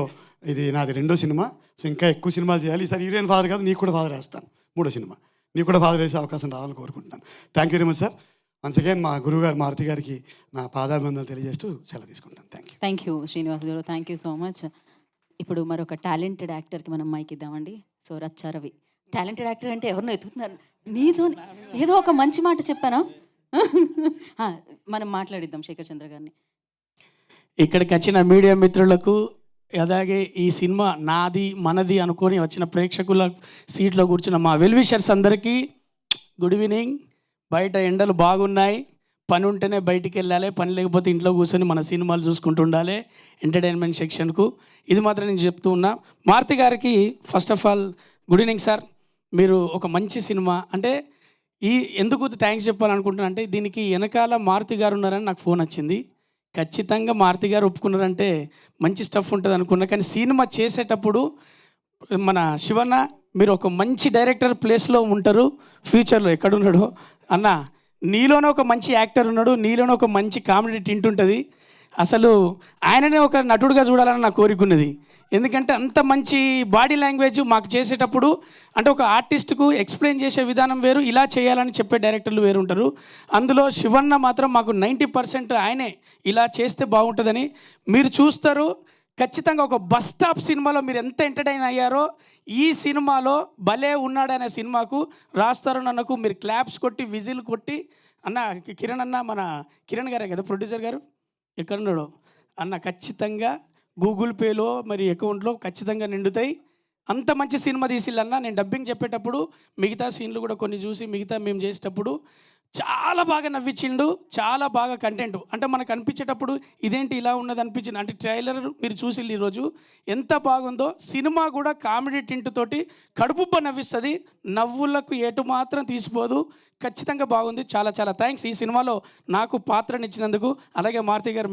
ఇది నాది 2వ సినిమా. సో ఇంకా ఎక్కువ సినిమాలు చేయాలి. ఈసారి హీరోయిన్ ఫాదర్ కాదు, నీకు కూడా ఫాదర్ వేస్తాను. 3వ సినిమా నీకు కూడా ఫాదర్ వేసే అవకాశం రావాలని కోరుకుంటున్నాను. Thank you very much sir. Once again మా గురువు గారు మారుతి గారికి నా పాదాభివందనలు తెలియజేస్తూ సెలవు తీసుకుంటాను. థ్యాంక్ యూ శ్రీనివాస్ గారు, థ్యాంక్ యూ సో మచ్. ఇప్పుడు మరొక టాలెంటెడ్ యాక్టర్కి మనం మైక్ ఇద్దామండి. So Racha Ravi. Talented actor అంటే ఎవరినో ఎత్తుకుతున్నారు, నీతో ఏదో ఒక మంచి మాట చెప్పానా? మనం మాట్లాడిద్దాం శేఖర్ చంద్ర గారిని. ఇక్కడికి వచ్చిన మీడియా మిత్రులకు, అలాగే ఈ సినిమా నాది మనది అనుకొని వచ్చిన ప్రేక్షకుల సీట్లో కూర్చున్న మా వెల్విషర్స్ అందరికీ గుడ్ ఈవినింగ్. బయట ఎండలు బాగున్నాయి, పని ఉంటేనే బయటికి వెళ్ళాలి, పని లేకపోతే ఇంట్లో కూర్చొని మన సినిమాలు చూసుకుంటూ ఉండాలి ఎంటర్టైన్మెంట్ సెక్షన్కు. ఇది మాత్రం నేను చెప్తూ ఉన్నా. మారుతి గారికి first of all good evening sir. మీరు ఒక మంచి సినిమా అంటే ఎందుకు థ్యాంక్స్ చెప్పాలనుకుంటున్నా అంటే, దీనికి వెనకాల మారుతి గారు ఉన్నారని నాకు ఫోన్ వచ్చింది. ఖచ్చితంగా మారుతి గారు ఒప్పుకున్నారంటే మంచి స్టఫ్ ఉంటుంది అనుకున్నా. కానీ సినిమా చేసేటప్పుడు మన శివన్న మీరు ఒక మంచి డైరెక్టర్ ప్లేస్లో ఉంటారు, ఫ్యూచర్లో ఎక్కడున్నాడో అన్న, నీలోనే ఒక మంచి యాక్టర్ ఉన్నాడు, నీలోనే ఒక మంచి కామెడీ టింట్ ఉంటుంది. అసలు ఆయననే ఒక నటుడుగా చూడాలని నా కోరిక ఉన్నది. ఎందుకంటే అంత మంచి బాడీ లాంగ్వేజ్ మాకు చేసేటప్పుడు, అంటే ఒక ఆర్టిస్ట్కు ఎక్స్ప్లెయిన్ చేసే విధానం వేరు, ఇలా చేయాలని చెప్పే డైరెక్టర్లు వేరు ఉంటారు. అందులో శివన్న మాత్రం మాకు 90% ఆయనే ఇలా చేస్తే బాగుంటుందని మీరు చూస్తారు. ఖచ్చితంగా ఒక బస్ స్టాప్ సినిమాలో మీరు ఎంత ఎంటర్టైన్ అయ్యారో, ఈ సినిమాలో భలే ఉన్నాడనే సినిమాకు రాస్తారు నన్నకు మీరు క్లాప్స్ కొట్టి విజిల్ కొట్టి, అన్న కిరణ్ అన్న, మన కిరణ్ గారే కదా ప్రొడ్యూసర్ గారు, ఎక్కడున్నాడో అన్న, ఖచ్చితంగా గూగుల్ పేలో మరి అకౌంట్లో ఖచ్చితంగా నిండుతాయి. అంత మంచి సినిమా తీసిల్లన్న. నేను డబ్బింగ్ చెప్పేటప్పుడు మిగతా సీన్లు కూడా కొన్ని చూసి మిగతా మేము చేసేటప్పుడు చాలా బాగా నవ్వించిండు, చాలా బాగా కంటెంట్ అంటే మనకు అనిపించేటప్పుడు ఇదేంటి ఇలా ఉన్నది అనిపించింది. అంటే ట్రైలర్ మీరు చూసి ఈరోజు ఎంత బాగుందో, సినిమా కూడా కామెడీ టింట్ తోటి కడుపుబ్బ నవ్విస్తుంది, నవ్వులకు ఎటు మాత్రం తీసిపోదు. ఖచ్చితంగా బాగుంది. చాలా చాలా థ్యాంక్స్ ఈ సినిమాలో నాకు పాత్రనిచ్చినందుకు. అలాగే మారుతి గారు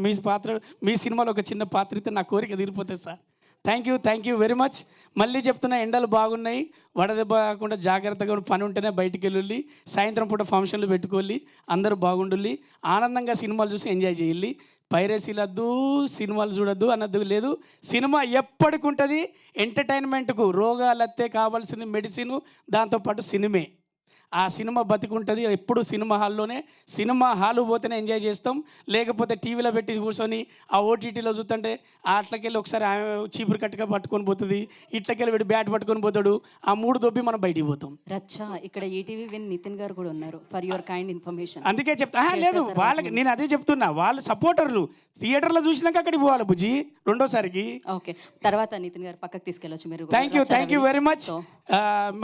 మీ సినిమాలో ఒక చిన్న పాత్ర ఇస్తే నా కోరిక తీరిపోతుంది sir. Thank you very much. మళ్ళీ చెప్తున్నా, ఎండలు బాగున్నాయి, వడదెబ్బ కాకుండా జాగ్రత్తగా పని ఉంటేనే బయటికి వెళ్ళి, సాయంత్రం పూట ఫంక్షన్లు పెట్టుకోవాలి, అందరూ బాగుండాలి, ఆనందంగా సినిమాలు చూసి ఎంజాయ్ చేయాలి. పైరసీలు వద్దు, సినిమాలు చూడొద్దు అన్నది లేదు. సినిమా ఎప్పటికి ఉంటుంది ఎంటర్టైన్మెంట్కు. రోగాలు వస్తే కావాల్సింది మెడిసిన్, దాంతోపాటు సినిమే. ఆ సినిమా బతికుంటుంది ఎప్పుడు. సినిమా హాల్లోనే, సినిమా హాలు పోతేనే ఎంజాయ్ చేస్తాం, లేకపోతే టీవీలో పెట్టి కూర్చొని ఆ ఓటీటీలో చూస్తుంటే అట్లకెళ్ళి ఒకసారి ఆమె చీపురు కట్టుగా పట్టుకొని పోతుంది, ఇట్లకెళ్ళి వీడు బ్యాట్ పట్టుకొని పోతాడు, ఆ 3 దొబ్బి మనం బయటికి పోతాం. రచ్చా ఇక్కడ ఈటీవీ విన్ నితిన్ గారు కూడా ఉన్నారు, ఫర్ యువర్ కైండ్ ఇన్ఫర్మేషన్. అందుకే చెప్తా, లేదు వాళ్ళకి నేను అదే చెప్తున్నా, వాళ్ళు సపోర్టర్లు థియేటర్లో చూసినాక అక్కడికి పోవాలి బుజ్జి రెండోసారికి. ఓకే, తర్వాత నితిన్ గారు పక్కకు తీసుకెళ్ళొచ్చు మీరు. Thank you very much.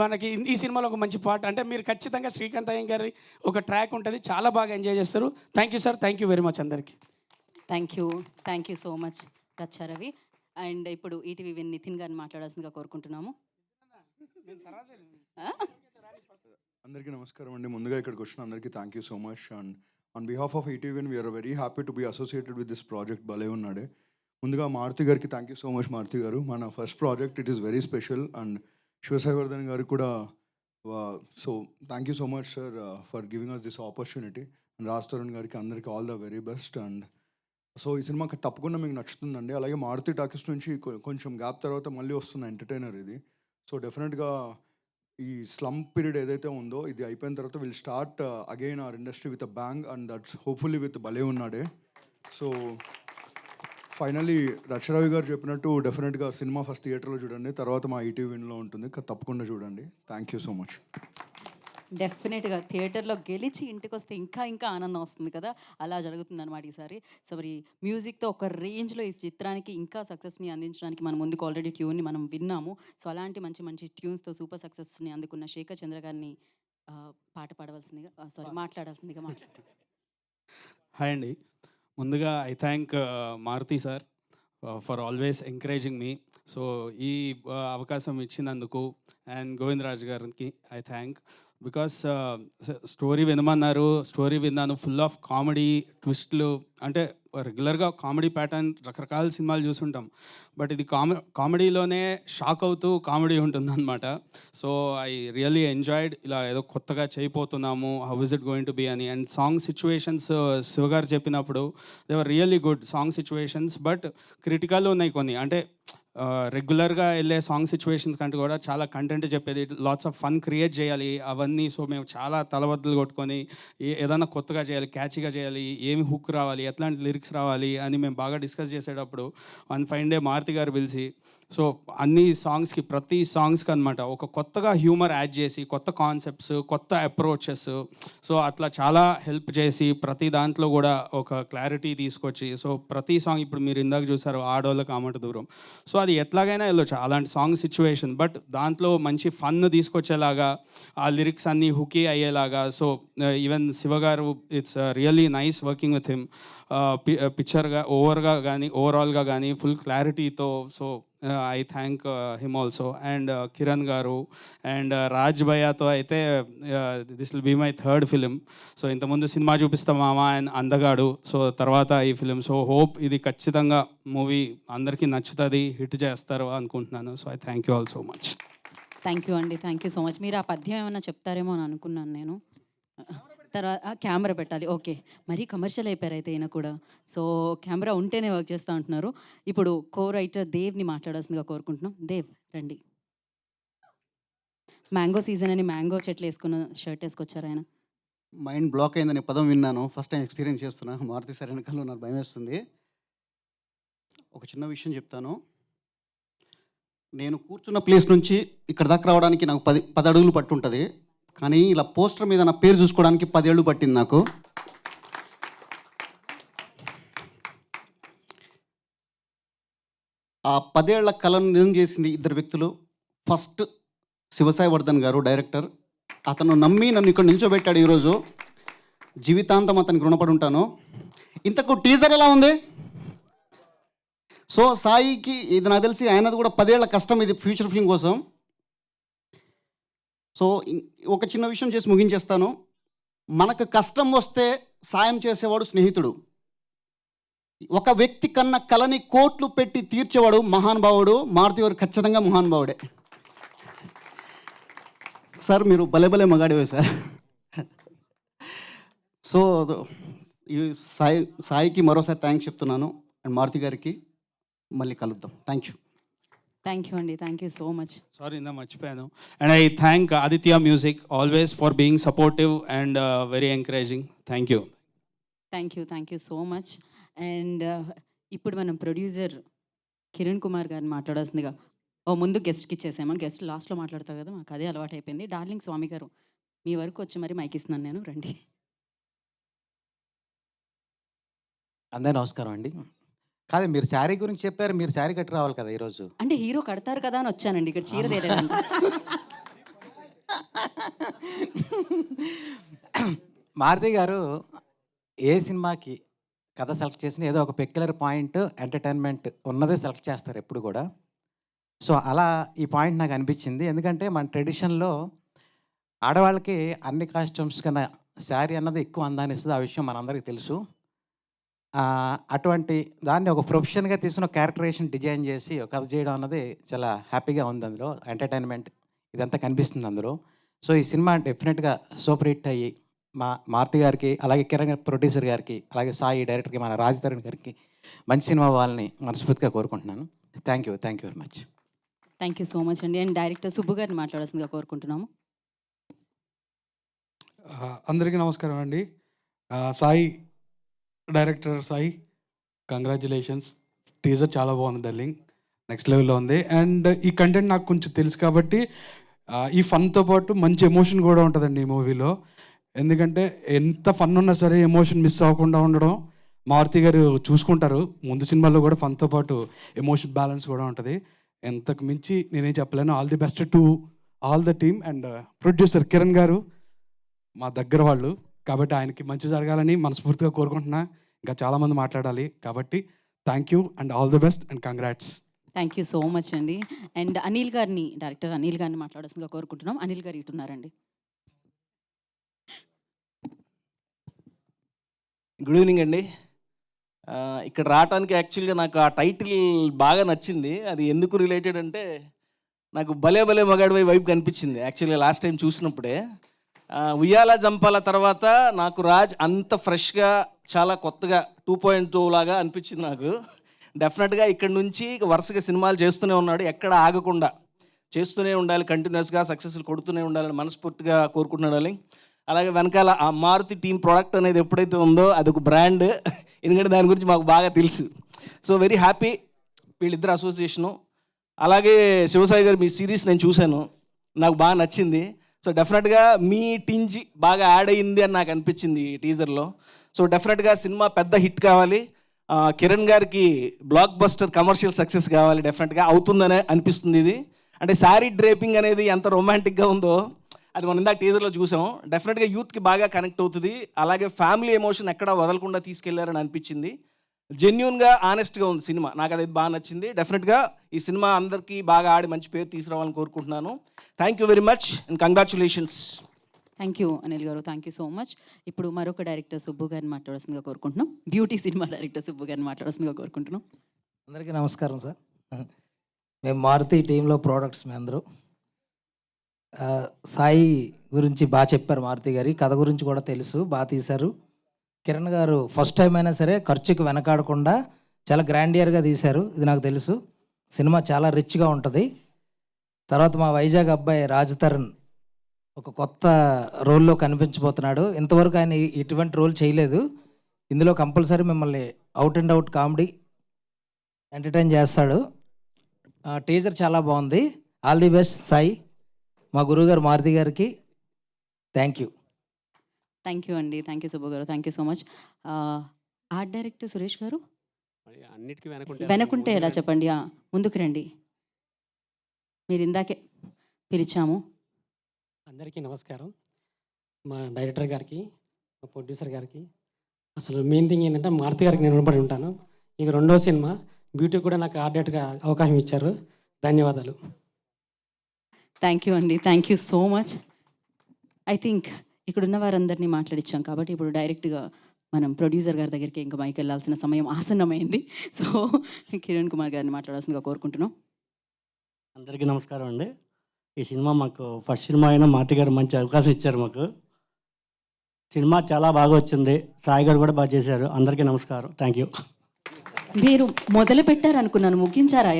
మనకి ఈ సినిమాలో ఒక మంచి పాట అంటే మీరు ఖచ్చితంగా శ్రీకాంత్ అయ్యం గారి ఒక ట్రాక్ ఉంటుంది, చాలా బాగా ఎంజాయ్ చేస్తారు. Thank you sir, thank you very much అందరికీ. Thank you so much Racha Ravi. And ఇప్పుడు ఈటీవీ విన్ నితిన్ గారిని మాట్లాడాల్సిందిగా కోరుకుంటున్నాము. అందరికీ నమస్కారం అండి. ముందుగా ఇక్కడికి వచ్చిన అందరికీ thank you so much. And on behalf of ETV we're very happy to be associated with this project. భలే ఉన్నాడే. ముందుగా మారుతి గారికి thank you so much. Maruthi గారు, మన first project, it is very special. And Sivasaivardhan గారికి కూడా so thank you so much sir for giving us this opportunity. And Raj Tarun గారికి అందరికీ all the very best. And so ఈ సినిమా తప్పకుండా మీకు నచ్చుతుందండి. అలాగే మారుతి టాకీస్ నుంచి కొంచెం గ్యాప్ తర్వాత మళ్ళీ వస్తున్న ఎంటర్టైనర్ ఇది. సో డెఫినెట్గా ఈ స్లమ్ పీరియడ్ ఏదైతే ఉందో ఇది అయిపోయిన తర్వాత will start again our industry with a bang, and that's hopefully with భలే ఉన్నాడే. సో ఫైనలీ రచరవి గారు చెప్పినట్టు డెఫినెట్గా సినిమా ఫస్ట్ థియేటర్లో చూడండి, తర్వాత మా ఈటీవీ విన్లో ఉంటుంది, తప్పకుండా చూడండి. Thank you so much. డెఫినెట్గా థియేటర్లో గెలిచి ఇంటికి వస్తే ఇంకా ఇంకా ఆనందం వస్తుంది కదా, అలా జరుగుతుందన్నమాట ఈసారి. సో మరి మ్యూజిక్తో ఒక రేంజ్లో ఈ చిత్రానికి ఇంకా సక్సెస్ని అందించడానికి మన ముందుకు ఆల్రెడీ ట్యూన్ని మనం విన్నాము. సో అలాంటి మంచి మంచి ట్యూన్స్తో సూపర్ సక్సెస్ని అందుకున్న శేఖర్ చంద్ర గారిని పాట పాడవలసిందిగా మాట్లాడాల్సిందిగా హాయ్ అండి. ముందుగా I thank Maruthi sir for always encouraging me. So ఈ అవకాశం ఇచ్చినందుకు అండ్ గోవిందరాజ్ గారికి ఐ థ్యాంక్. బికాస్ స్టోరీ వినమన్నారు, స్టోరీ విన్నాను, ఫుల్ ఆఫ్ కామెడీ ట్విస్ట్లు. అంటే రెగ్యులర్గా కామెడీ ప్యాటర్న్ రకరకాల సినిమాలు చూసుంటాం, బట్ ఇది కామెడీలోనే షాక్ అవుతూ కామెడీ ఉంటుందన్నమాట. So I really enjoyed. ఇలా ఏదో కొత్తగా చేయబోతున్నాము, how is it going to be అని. అండ్ సాంగ్ సిచ్యువేషన్స్ శివగారు చెప్పినప్పుడు they were really good song situations, but critical ఉన్నాయి కొన్ని. అంటే రెగ్యులర్గా వెళ్ళే సాంగ్ సిచ్యువేషన్స్ కంటే కూడా చాలా కంటెంట్ చెప్పేది, లాట్స్ ఆఫ్ ఫన్ క్రియేట్ చేయాలి అవన్నీ. సో మేము చాలా తలబద్దలు కొట్టుకొని ఏదైనా కొత్తగా చేయాలి, క్యాచీగా చేయాలి, ఏమి హుక్ రావాలి, ఎట్లాంటి లిరిక్స్ రావాలి అని మేము బాగా డిస్కస్ చేసేటప్పుడు వన్ ఫైన్ డే మారుతి గారు పిలిచి, సో అన్ని సాంగ్స్కి ప్రతి సాంగ్స్కి అనమాట ఒక కొత్తగా హ్యూమర్ యాడ్ చేసి, కొత్త కాన్సెప్ట్స్, కొత్త అప్రోచెస్, సో అట్లా చాలా హెల్ప్ చేసి ప్రతి దాంట్లో కూడా ఒక క్లారిటీ తీసుకొచ్చి, సో ప్రతి సాంగ్ ఇప్పుడు మీరు ఇందాక చూసారు ఆడోళ్ళకి ఆమట దూరం, సో అది ఎట్లాగైనా వెళ్ళొచ్చు అలాంటి సాంగ్ సిచ్యువేషన్, బట్ దాంట్లో మంచి ఫన్ తీసుకొచ్చేలాగా ఆ లిరిక్స్ అన్నీ హుకీ అయ్యేలాగా. సో ఈవెన్ శివగారు, it's really nice working with him. పిక్చర్గా ఓవరాల్గా కానీ ఫుల్ క్లారిటీతో. So I thank him also. And Kiran గారు అండ్ రాజ్ భయ్యాతో అయితే this will be my third film. So ఇంతకుముందు సినిమా చూపిస్తాం మామ అండ్ అందగాడు, సో తర్వాత ఈ ఫిలిం. సో హోప్ ఇది ఖచ్చితంగా మూవీ అందరికీ నచ్చుతుంది, హిట్ చేస్తారు అనుకుంటున్నాను. So I thank you all so much. Thank you అండి, థ్యాంక్ యూ సో మచ్. మీరు ఆ పద్యం ఏమైనా చెప్తారేమో అని అనుకున్నాను నేను. తర్వాత కెమెరా పెట్టాలి, ఓకే. మరీ కమర్షియల్ అయిపోయారు అయితే ఈయన కూడా. సో కెమెరా ఉంటేనే వర్క్ చేస్తూ ఉంటున్నారు. ఇప్పుడు కో రైటర్ దేవ్ని మాట్లాడాల్సిందిగా కోరుకుంటున్నాం. దేవ్ రండి. మ్యాంగో సీజన్ అని మ్యాంగో చెట్లు వేసుకున్న షర్ట్ వేసుకొచ్చారు ఆయన. మైండ్ బ్లాక్ అయిందని పదం విన్నాను, ఫస్ట్ టైం ఎక్స్పీరియన్స్ చేస్తున్నా. మారుతి సార్ వెనకాల నాకు భయం వేస్తుంది. ఒక చిన్న విషయం చెప్తాను. నేను కూర్చున్న ప్లేస్ నుంచి ఇక్కడ దాకా రావడానికి నాకు 10 అడుగులు పట్టుంటుంది, కానీ ఇలా పోస్టర్ మీద నా పేరు చూసుకోవడానికి 10 ఏళ్ళు పట్టింది నాకు. ఆ 10 ఏళ్ల కళను నిజం చేసింది 2 వ్యక్తులు. ఫస్ట్ శివసాయివర్ధన్ గారు, డైరెక్టర్. అతను నమ్మి నన్ను ఇక్కడ నిల్చోబెట్టాడు ఈరోజు. జీవితాంతం అతనికి రుణపడి ఉంటాను. ఇంతకు టీజర్ ఎలా ఉంది? సో సాయికి ఇది నాకు తెలిసి ఆయనది కూడా 10 ఏళ్ల కష్టం ఇది ఫ్యూచర్ ఫిల్మ్ కోసం. సో ఒక చిన్న విషయం చేసి ముగించేస్తాను. మనకు కష్టం వస్తే సాయం చేసేవాడు స్నేహితుడు. ఒక వ్యక్తి కన్నా కళని కోట్లు పెట్టి తీర్చేవాడు మహానుభావుడు. మారుతి గారు ఖచ్చితంగా మహానుభావుడే. సార్ మీరు భలే మగాడివే సార్. సో ఈ సాయికి మరోసారి థ్యాంక్స్ చెప్తున్నాను, అండ్ మారుతి గారికి మళ్ళీ కలుద్దాం. Thank you. థ్యాంక్ యూ అండి, thank you so much. Sorry ఇందా మర్చిపోయాను. And I thank Aditya music always for being supportive and very encouraging. Thank you. Thank you so much. And ఇప్పుడు మనం ప్రొడ్యూసర్ కిరణ్ కుమార్ గారిని మాట్లాడాల్సిందిగా ముందు గెస్ట్కి ఇచ్చేసాము. గెస్ట్ లాస్ట్లో మాట్లాడతారు కదా, మాకు అదే అలవాటు అయిపోయింది. డార్లింగ్ స్వామి గారు మీ వరకు వచ్చి మరి మైక్ ఇస్తున్నాను నేను, రండి. అందరూ నమస్కారం అండి. కాదు మీరు శారీ గురించి చెప్పారు, మీరు శారీ కట్టి రావాలి కదా ఈరోజు. అంటే హీరో కడతారు కదా అని వచ్చానండి, ఇక్కడ చీర తేలేదంట. మారుతి గారు ఏ సినిమాకి కథ సెలెక్ట్ చేసిన ఏదో ఒక పెక్యులర్ పాయింట్ ఎంటర్టైన్మెంట్ ఉన్నదే సెలెక్ట్ చేస్తారు ఎప్పుడు కూడా. సో అలా ఈ పాయింట్ నాకు అనిపించింది. ఎందుకంటే మన ట్రెడిషన్లో ఆడవాళ్ళకి అన్ని కాస్ట్యూమ్స్ కన్నా శారీ అన్నది ఎక్కువ అందాన్ని ఇస్తుంది. ఆ విషయం మనందరికీ తెలుసు. అటువంటి దాన్ని ఒక ప్రొఫెషన్గా తీసుకున్న క్యారెక్టరేషన్ డిజైన్ చేసి ఒక కథ చేయడం అన్నది చాలా హ్యాపీగా ఉంది. అందులో ఎంటర్టైన్మెంట్ ఇదంతా కనిపిస్తుంది అందులో. సో ఈ సినిమా డెఫినెట్గా సూపర్ హిట్ అయ్యి మారుతి గారికి, అలాగే కిరణ్ ప్రొడ్యూసర్ గారికి, అలాగే సాయి డైరెక్టర్కి, మన రాజ్ తరుణ్ గారికి మంచి సినిమా అవ్వాలని మనస్ఫూర్తిగా కోరుకుంటున్నాను. Thank you very much. Thank you so much అండి. అండ్ డైరెక్టర్ సుబ్బు గారిని మాట్లాడాల్సిందిగా కోరుకుంటున్నాము. అందరికీ నమస్కారం అండి. Sai director Sai, congratulations. Teaser చాలా బాగుంది డార్లింగ్, నెక్స్ట్ లెవెల్లో ఉంది. అండ్ ఈ కంటెంట్ నాకు కొంచెం తెలుసు కాబట్టి ఈ ఫన్తో పాటు మంచి ఎమోషన్ కూడా ఉంటుందండి ఈ మూవీలో. ఎందుకంటే ఎంత ఫన్ ఉన్నా సరే ఎమోషన్ మిస్ అవ్వకుండా ఉండడం మారుతి గారు చూసుకుంటారు. ముందు సినిమాల్లో కూడా ఫన్తో పాటు ఎమోషన్ బ్యాలెన్స్ కూడా ఉంటుంది. ఎంతకు మించి నేనేం చెప్పలేను. All the best to all the team. And producer Kiran గారు మా దగ్గర వాళ్ళు కాబట్టి ఆయనకి మంచి జరగాలని మనస్ఫూర్తిగా కోరుకుంటున్నా. ఇంకా చాలామంది మాట్లాడాలి కాబట్టి thank you and all the best and congrats. Thank you so much అండి. అండ్ అనిల్ గారిని, డైరెక్టర్ అనిల్ గారిని మాట్లాడాల్సిందిగా కోరుకుంటున్నాం. అనిల్ గారు ఇటున్నారండి. గుడ్ ఈవినింగ్ అండి. ఇక్కడ రావడానికి యాక్చువల్గా నాకు ఆ టైటిల్ బాగా నచ్చింది. అది ఎందుకు రిలేటెడ్ అంటే నాకు భలే భలే మగాడివై వైపు కనిపించింది యాక్చువల్గా లాస్ట్ టైం చూసినప్పుడే. ఉయ్యాల జంపాల తర్వాత నాకు రాజ్ అంత ఫ్రెష్గా చాలా కొత్తగా 2.2 లాగా అనిపించింది నాకు. డెఫినెట్గా ఇక్కడ నుంచి వరుసగా సినిమాలు చేస్తూనే ఉన్నాడు, ఎక్కడ ఆగకుండా చేస్తూనే ఉండాలి, కంటిన్యూస్గా సక్సెస్లు కొడుతూనే ఉండాలని మనస్ఫూర్తిగా కోరుకుంటున్నాడు. అలాగే వెనకాల ఆ మారుతి టీమ్ ప్రోడక్ట్ అనేది ఎప్పుడైతే ఉందో అది ఒక బ్రాండ్, ఎందుకంటే దాని గురించి మాకు బాగా తెలుసు. సో వెరీ హ్యాపీ వీళ్ళిద్దరు అసోసియేషను. అలాగే శివసాయి గారు మీ సిరీస్ నేను చూశాను, నాకు బాగా నచ్చింది. సో డెఫినెట్గా మీ టింజ్ బాగా యాడ్ అయ్యింది అని నాకు అనిపించింది ఈ టీజర్లో. సో డెఫినెట్గా సినిమా పెద్ద హిట్ కావాలి, కిరణ్ గారికి బ్లాక్ బస్టర్ కమర్షియల్ సక్సెస్ కావాలి. డెఫినెట్గా అవుతుందనే అనిపిస్తుంది. ఇది అంటే శారీ డ్రేపింగ్ అనేది ఎంత రొమాంటిక్గా ఉందో అది మనం ఇందాక టీజర్లో చూసాం. డెఫినెట్గా యూత్కి బాగా కనెక్ట్ అవుతుంది. అలాగే ఫ్యామిలీ ఎమోషన్ ఎక్కడా వదలకుండా తీసుకెళ్లారని అనిపించింది. జెన్యూన్గా ఆనెస్ట్గా ఉంది సినిమా, నాకు అది బాగా నచ్చింది. డెఫినెట్గా ఈ సినిమా అందరికీ బాగా ఆడి మంచి పేరు తీసుకురావాలని కోరుకుంటున్నాను. Thank you very much and congratulations. Thank you Anil గారు, థ్యాంక్ యూ సో మచ్. ఇప్పుడు మరొక డైరెక్టర్ సుబ్బు గారిని మాట్లాడాల్సిందిగా కోరుకుంటున్నాం. బ్యూటీ సినిమా డైరెక్టర్ సుబ్బు గారిని మాట్లాడాల్సిందిగా కోరుకుంటున్నాం. అందరికీ నమస్కారం సార్. మేము మారుతి టీంలో ప్రోడక్ట్స్ మీ అందరూ. సాయి గురించి బాగా చెప్పారు, మారుతి గారి కథ గురించి కూడా తెలుసు, బాగా తీశారు. కిరణ్ గారు ఫస్ట్ టైం అయినా సరే ఖర్చుకి వెనకాడకుండా చాలా గ్రాండియర్గా తీశారు, ఇది నాకు తెలుసు. సినిమా చాలా రిచ్గా ఉంటుంది. తర్వాత మా వైజాగ్ అబ్బాయి రాజ్ తరుణ్ ఒక కొత్త రోల్లో కనిపించబోతున్నాడు. ఇంతవరకు ఆయన ఇటువంటి రోల్ చేయలేదు. ఇందులో కంపల్సరీ మిమ్మల్ని out and out comedy entertain చేస్తాడు. టీజర్ చాలా బాగుంది. All the best Sai. మా గురువుగారు మారుతి గారికి థ్యాంక్ యూ. థ్యాంక్ యూ అండి, థ్యాంక్ యూ సుబ్బు గారు, thank you so much. Art director Suresh గారు అన్నిటికీ వెనకుంటే ఎలా చెప్పండి, ముందుకు రండి. మీరు ఇందాకే పిలిచాము. అందరికీ నమస్కారం. మా డైరెక్టర్ గారికి, మా ప్రొడ్యూసర్ గారికి, అసలు మెయిన్ థింగ్ ఏంటంటే మారుతి గారికి నేను రుణపడి ఉంటాను. ఇది రెండో సినిమా, బ్యూటీ కూడా నాకు ఆర్డేట్గా అవకాశం ఇచ్చారు, ధన్యవాదాలు. థ్యాంక్ యూ అండి, thank you so much. I think ఇక్కడున్న వారందరినీ మాట్లాడించాం కాబట్టి ఇప్పుడు డైరెక్ట్గా మనం ప్రొడ్యూసర్ గారి దగ్గరికి ఇంకా మైకి వెళ్ళాల్సిన సమయం ఆసన్నమైంది. సో కిరణ్ కుమార్ గారిని మాట్లాడాల్సిందిగా కోరుకుంటున్నాం. అందరికీ నమస్కారం అండి. ఈ సినిమా మాకు ఫస్ట్ సినిమా అయినా మారుతి గారు మంచి అవకాశం ఇచ్చారు మాకు. సినిమా చాలా బాగా వచ్చింది, సాయి గారు కూడా బాగా చేశారు. అందరికీ నమస్కారం, థ్యాంక్ యూ. మీరు మొదలు పెట్టారనుకున్నాను, ముగించారా?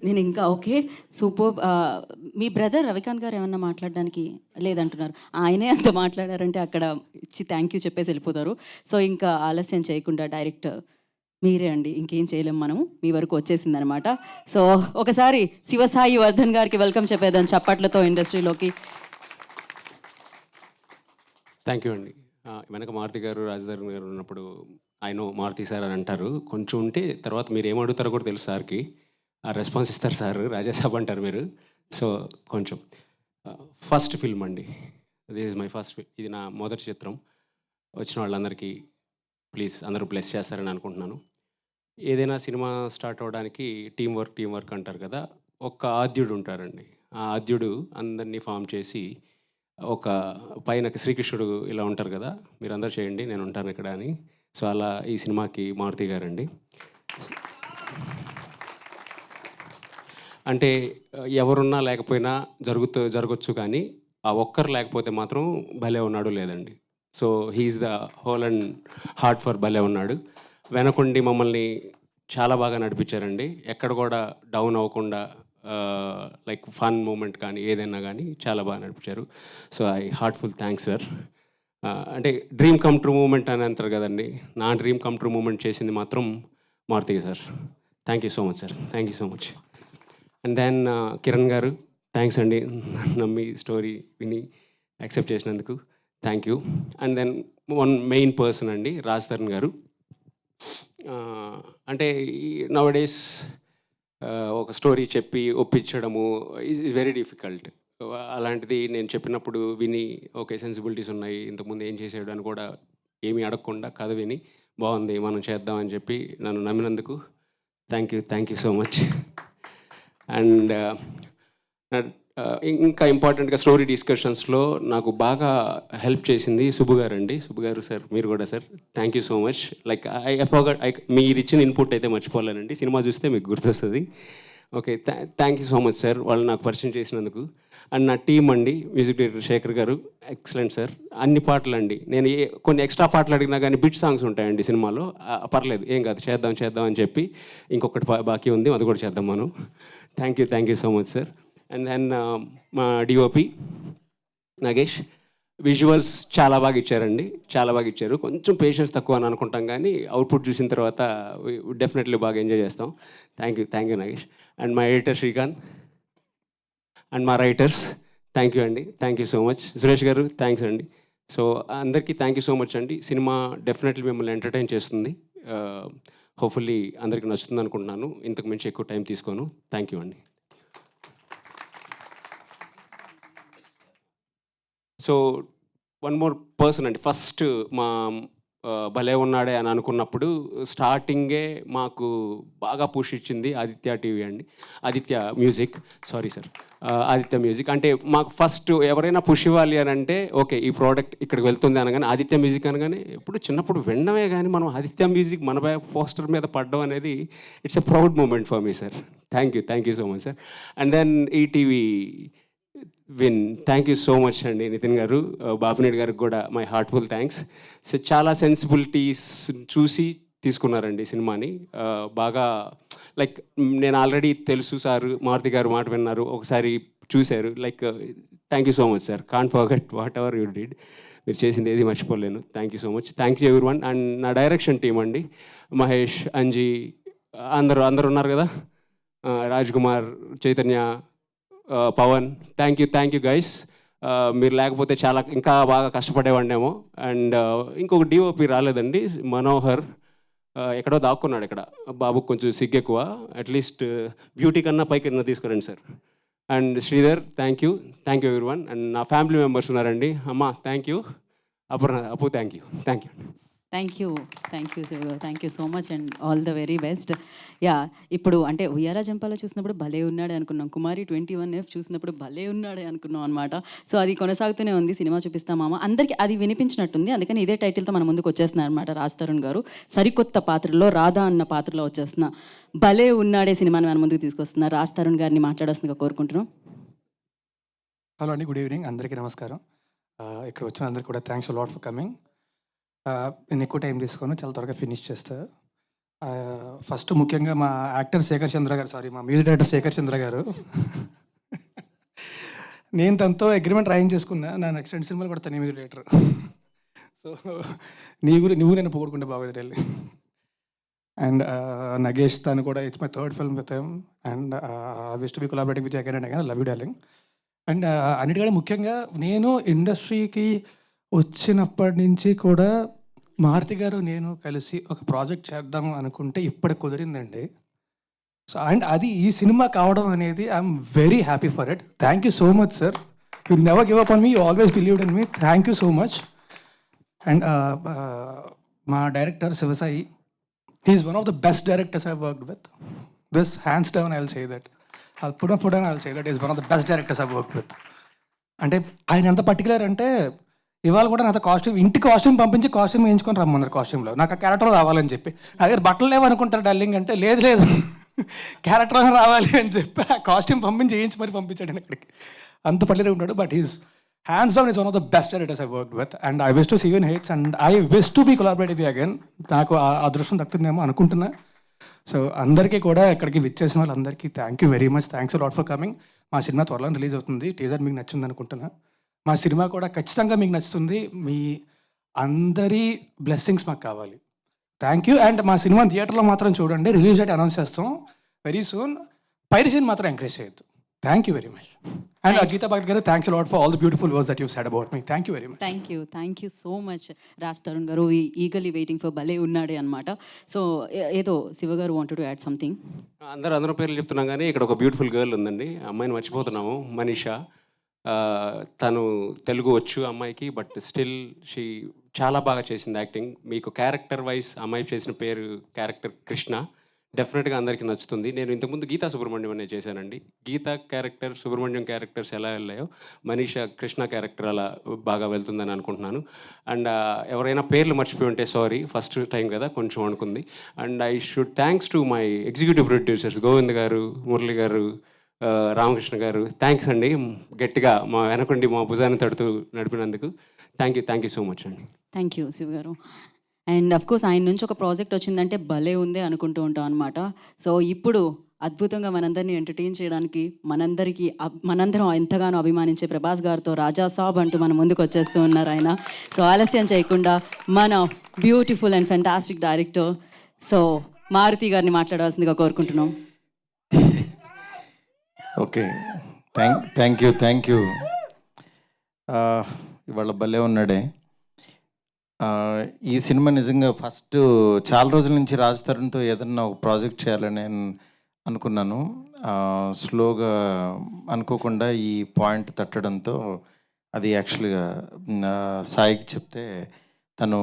నేను ఇంకా ఓకే సూపర్. మీ బ్రదర్ రవికాంత్ గారు ఏమన్నా మాట్లాడడానికి లేదంటున్నారు. ఆయనే అంత మాట్లాడారంటే అక్కడ ఇచ్చి థ్యాంక్ యూ చెప్పేసి వెళ్ళిపోతారు. సో ఇంకా ఆలస్యం చేయకుండా డైరెక్ట్ మీరే అండి, ఇంకేం చేయలేం మనము, మీ వరకు వచ్చేసింది అనమాట. సో ఒకసారి శివసాయి వర్ధన్ గారికి వెల్కమ్ చెప్పేదాన్ని చప్పట్లతో ఇండస్ట్రీలోకి. థ్యాంక్ యూ అండి. వెనక మారుతి గారు, రాజధాని గారు ఉన్నప్పుడు ఆయన మారుతి సార్ అని అంటారు, కొంచెం ఉంటే తర్వాత మీరు ఏమడుగుతారో కూడా తెలుసు సార్కి, ఆ రెస్పాన్స్ ఇస్తారు సార్, రాజాసాబ్ అంటారు మీరు. సో కొంచెం ఫస్ట్ ఫిల్మ్ అండి, దిస్ ఈజ్ మై ఫస్ట్. ఇది నా మొదటి చిత్రం. వచ్చిన వాళ్ళందరికీ ప్లీజ్ అందరూ బ్లెస్ చేస్తారని అనుకుంటున్నాను. ఏదైనా సినిమా స్టార్ట్ అవ్వడానికి టీం వర్క్ అంటారు కదా, ఒక ఆద్యుడు ఉంటారండి. ఆ ఆద్యుడు అందరినీ ఫామ్ చేసి ఒక పైన శ్రీకృష్ణుడు ఇలా ఉంటారు కదా, మీరు అందరూ చేయండి నేను ఉంటాను ఇక్కడ అని సో అలా ఈ సినిమాకి మారుతి గారండి. అంటే ఎవరున్నా లేకపోయినా జరగచ్చు, కానీ ఆ ఒక్కరు లేకపోతే మాత్రం భలే ఉన్నాడు లేదండి. So he's the whole and heart for భలే ఉన్నాడు. వెనకుండి మమ్మల్ని చాలా బాగా నడిపించారండి. ఎక్కడ కూడా డౌన్ అవ్వకుండా లైక్ ఫన్ మూమెంట్ కానీ ఏదైనా కానీ చాలా బాగా నడిపించారు. So I heartful thanks sir. అంటే డ్రీమ్ కమ్ ట్రూ మూమెంట్ అని అంటారు కదండి, నా డ్రీమ్ కమ్ ట్రూ మూమెంట్ చేసింది మాత్రం Maruthi sir. Thank you so much sir, thank you so much. And then Kiran garu, thanks అండి, నమ్మి స్టోరీ విని యాక్సెప్ట్ చేసినందుకు thank you. And then one main person అండి, రాజ్ తరుణ్ గారు. అంటే నవ్ డేస్ ఒక స్టోరీ చెప్పి ఒప్పించడము ఈజ్ వెరీ డిఫికల్ట్. అలాంటిది నేను చెప్పినప్పుడు విని ఓకే సెన్సిబిలిటీస్ ఉన్నాయి, ఇంతకుముందు ఏం చేసాడు అని కూడా ఏమీ అడగకుండా కథ విని బాగుంది మనం చేద్దామని చెప్పి నన్ను నమ్మినందుకు thank you so much. And ఇంకా ఇంపార్టెంట్గా స్టోరీ డిస్కషన్స్లో నాకు బాగా హెల్ప్ చేసింది సుబ్బు గారు అండి. సుబ్బు గారు సార్, మీరు కూడా sir, thank you so much. Like మీరు ఇచ్చిన ఇన్పుట్ అయితే మర్చిపోలేనండి, సినిమా చూస్తే మీకు గుర్తొస్తుంది. Okay, thank you so much sir, వాళ్ళు నాకు పరిచయం చేసినందుకు. అండ్ నా టీం అండి, మ్యూజిక్ డైరెక్టర్ శేఖర్ గారు, ఎక్సలెంట్ సార్. అన్ని పాటలు అండి, నేను కొన్ని ఎక్స్ట్రా పాటలు అడిగినా కానీ బిట్ సాంగ్స్ ఉంటాయండి సినిమాలో, పర్లేదు ఏం కాదు, చేద్దాం అని చెప్పి ఇంకొకటి బాకీ ఉంది, అది కూడా చేద్దాం మనం. Thank you so much sir. And then మా డిఓపి నాగేష్, విజువల్స్ చాలా బాగా ఇచ్చారండి, చాలా బాగా ఇచ్చారు. కొంచెం పేషెన్స్ తక్కువ అని అనుకుంటాం, కానీ అవుట్పుట్ చూసిన తర్వాత డెఫినెట్లీ బాగా ఎంజాయ్ చేస్తాం. Thank you Nagesh. అండ్ మా ఎడిటర్ శ్రీకాంత్ అండ్ మా రైటర్స్, థ్యాంక్ యూ అండి, thank you so much. Suresh గారు, థ్యాంక్స్ అండి. సో అందరికీ థ్యాంక్ యూ సో మచ్ అండి. సినిమా డెఫినెట్లీ మిమ్మల్ని ఎంటర్టైన్ చేస్తుంది, హోప్ఫుల్లీ అందరికీ నచ్చుతుంది అనుకుంటున్నాను. ఇంతకు మించి ఎక్కువ టైం తీసుకోను. థ్యాంక్ యూ అండి. సో వన్ మోర్ పర్సన్ అండి, ఫస్ట్ మా భలే ఉన్నాడే అని అనుకున్నప్పుడు స్టార్టింగే మాకు బాగా పుష్ ఇచ్చింది ఆదిత్య టీవీ అండి, Aditya music, sorry sir, Aditya music. అంటే మాకు ఫస్ట్ ఎవరైనా పుష్ ఇవ్వాలి అని అంటే ఓకే ఈ ప్రోడక్ట్ ఇక్కడికి వెళ్తుంది అనగానే ఆదిత్య మ్యూజిక్ అనగానే, ఎప్పుడు చిన్నప్పుడు వినడమే కానీ మనం ఆదిత్య మ్యూజిక్ మన పోస్టర్ మీద పడడం అనేది it's a proud moment for me sir. Thank you so much sir. And then ETV Win, thank you so much అండి నితిన్ గారు, బాపినేడు గారికి కూడా మై హార్ట్ఫుల్ థ్యాంక్స్. సో చాలా సెన్సిబిలిటీస్ చూసి తీసుకున్నారండి సినిమాని, బాగా లైక్ నేను ఆల్రెడీ తెలుసు సార్, మారుతి గారు మాట విన్నారు, ఒకసారి చూశారు, like thank you so much sir, can't forget whatever you did, మీరు చేసింది ఏది మర్చిపోలేను. Thank you so much, thanks every one. And నా డైరెక్షన్ టీం అండి, మహేష్, అంజీ, అందరూ ఉన్నారు కదా, Raj Kumar, Chaitanya, Pavan, thank you guys. మీరు లేకపోతే చాలా ఇంకా బాగా కష్టపడేవాడినేమో. అండ్ ఇంకొక డిఓపి రాలేదండి, మనోహర్, ఎక్కడో దాక్కున్నాడు ఇక్కడ, బాబుకు కొంచెం సిగ్గు ఎక్కువ, అట్లీస్ట్ బ్యూటీ కన్నా పైకి తీసుకురండి sir. And Sridhar, thank you ఎవరి వన్. అండ్ నా ఫ్యామిలీ మెంబర్స్ ఉన్నారండి, అమ్మ థ్యాంక్ యూ, అప్పు thank you. Thank you so much and all the very best. Yeah, ఇప్పుడు అంటే ఉయ్యాల జంపాలో చూసినప్పుడు భలే ఉన్నాడే అనుకున్నాం, కుమారి 21F చూసినప్పుడు భలే ఉన్నాడే అనుకున్నాం అనమాట. సో అది కొనసాగుతూనే ఉంది, సినిమా చూపిస్తామా అందరికీ అది వినిపించినట్టుంది, అందుకని ఇదే టైటిల్తో మన ముందుకు వచ్చేస్తున్నారు అనమాట రాజ్ తరుణ్ గారు. సరికొత్త పాత్రలో, రాధా అన్న పాత్రలో వచ్చేస్తున్న భలే ఉన్నాడే సినిమాని మన ముందుకు తీసుకొస్తున్నారు. రాజ్ తరుణ్ గారిని మాట్లాడాల్సిందిగా కోరుకుంటున్నాం. హలో అండి, గుడ్ ఈవినింగ్, అందరికీ నమస్కారం. ఇక్కడ వచ్చిన అందరికీ కూడా థ్యాంక్స్ లాట్ ఫర్ కమింగ్. నేను ఎక్కువ టైం తీసుకోను, చాలా త్వరగా ఫినిష్ చేస్తా. ఫస్ట్ ముఖ్యంగా మా యాక్టర్ శేఖర్ చంద్ర గారు, మా మ్యూజిక్ డైరెక్టర్ శేఖర్ చంద్ర గారు, నేను తనతో అగ్రిమెంట్ రాయింగ్ చేసుకున్నా, నా నెక్స్ట్ 2 సినిమాలు కూడా తన మ్యూజిక్ డైరెక్టర్. సో నువ్వు నేను పోగొట్టుకుంటే బాగోదు వెళ్ళి. అండ్ నగేష్, తను కూడా it's my 3rd film with him and wish to be collaborating with again and again, love you darling. And అన్నిటికంటే ముఖ్యంగా నేను ఇండస్ట్రీకి వచ్చినప్పటి నుంచి కూడా మారుతి గారు నేను కలిసి ఒక ప్రాజెక్ట్ చేద్దాం అనుకుంటే ఇప్పటికి కుదిరిందండి. సో అండ్ అది ఈ సినిమా కావడం అనేది I'm very happy for it. Thank you so much sir, you never give up on me, you always believed in me. Thank you so much. And మా director Sivasai, he's one of the best directors I worked with. This hands down I will say that, I'll put on I will say that is one of the best directors I worked with. అంటే ఆయన ఎంత particular అంటే ఇవాళ కూడా నాతో costume ఇంటి costume పంపించి costume వేయించుకొని రమ్మన్నారు కాస్ట్యూమ్లో. నాకు ఆ క్యారెక్టర్ రావాలని చెప్పి. నా దగ్గర బట్టలు లేవనుకుంటారు డల్లింగ్ అంటే, లేదు లేదు క్యారెక్టర్ రావాలి అని చెప్పి ఆ కాస్ట్యూమ్ పంపించి వేయించి మరి పంపించాడు నేను ఇక్కడికి. అంత పల్లెలో ఉంటాడు. But is hands down is one of the best directors I work with and I wish to see you in hits and I wish to be collaborate with again. నాకు ఆ అదృష్టం దక్కుతుందేమో అనుకుంటున్నా. సో అందరికీ కూడా ఇక్కడికి విచ్చేసిన వాళ్ళందరికీ thank you very much. Thanks lot for coming. మా సినిమా త్వరలో రిలీజ్ అవుతుంది. టీజర్ మీకు నచ్చింది అనుకుంటున్నా. మా సినిమా కూడా ఖచ్చితంగా మీకు నచ్చుతుంది. మీ అందరి బ్లెస్సింగ్స్ మాకు కావాలి. Thank you. అండ్ మా సినిమా థియేటర్లో మాత్రం చూడండి. రిలీజ్ డేట్ అనౌన్స్ చేస్తాం వెరీ సూన్. పైరసీని మాత్రం ఎంకరేజ్ చేయొద్దు. Thank you very much. And Geetha Bhagat గారు thanks lot for all the beautiful words that you said about me. Thank you very much. Thank you so much Raj Tarun గారు. Eagerly waiting for భలే ఉన్నాడే అనమాట. So ఏదో శివ గారు వాంటెడ్ టు యాడ్ సంథింగ్. అందరూ పేర్లు చెప్తున్నాం కానీ ఇక్కడ ఒక బ్యూటిఫుల్ గర్ల్ ఉందండి. అమ్మాయిని మర్చిపోతున్నాము, మనీషా. తను తెలుగు వచ్చు అమ్మాయికి, బట్ స్టిల్ షీ చాలా బాగా చేసింది యాక్టింగ్. మీకు క్యారెక్టర్ వైజ్ అమ్మాయి చేసిన పేరు క్యారెక్టర్ కృష్ణ. డెఫినెట్గా అందరికీ నచ్చుతుంది. నేను ఇంతకుముందు గీతా సుబ్రహ్మణ్యం అనే చేశానండి. గీతా క్యారెక్టర్, సుబ్రహ్మణ్యం క్యారెక్టర్స్ ఎలా వెళ్ళాయో మనీషా కృష్ణ క్యారెక్టర్ అలా బాగా వెళ్తుందని అనుకుంటున్నాను. అండ్ ఎవరైనా పేర్లు మర్చిపోయి ఉంటే సారీ, ఫస్ట్ టైం కదా కొంచెం అనుకుంది. And I should thanks to my executive producers Govind గారు, మురళి గారు, రామకృష్ణ గారు. థ్యాంక్స్ అండి, గట్టిగా మా వెనకుండి మా భుజాన్ని తడుతూ నడిపినందుకు. థ్యాంక్ యూ సో మచ్ అండి. థ్యాంక్ యూ శివ గారు. అండ్ అఫ్ కోర్స్ ఆయన నుంచి ఒక ప్రాజెక్ట్ వచ్చిందంటే భలే ఉంది అనుకుంటూ ఉంటాం అనమాట. సో ఇప్పుడు అద్భుతంగా మనందరినీ ఎంటర్టైన్ చేయడానికి మనందరం ఎంతగానో అభిమానించే ప్రభాస్ గారితో రాజా సాబ్ అంటూ మన ముందుకు వచ్చేస్తూ ఉన్నారు ఆయన. సో ఆలస్యం చేయకుండా మన beautiful and fantastic director so Maruthi గారిని మాట్లాడవలసిందిగా కోరుకుంటున్నాం. Okay, thank you. ఇవాళ భలే ఉన్నాడే. ఈ సినిమా నిజంగా ఫస్ట్ చాలా రోజుల నుంచి రాజ్ తరుణ్తో ఏదన్నా ఒక ప్రాజెక్ట్ చేయాలని నేను అనుకున్నాను. స్లోగా అనుకోకుండా ఈ పాయింట్ తట్టడంతో అది యాక్చువల్గా సాయికి చెప్తే తను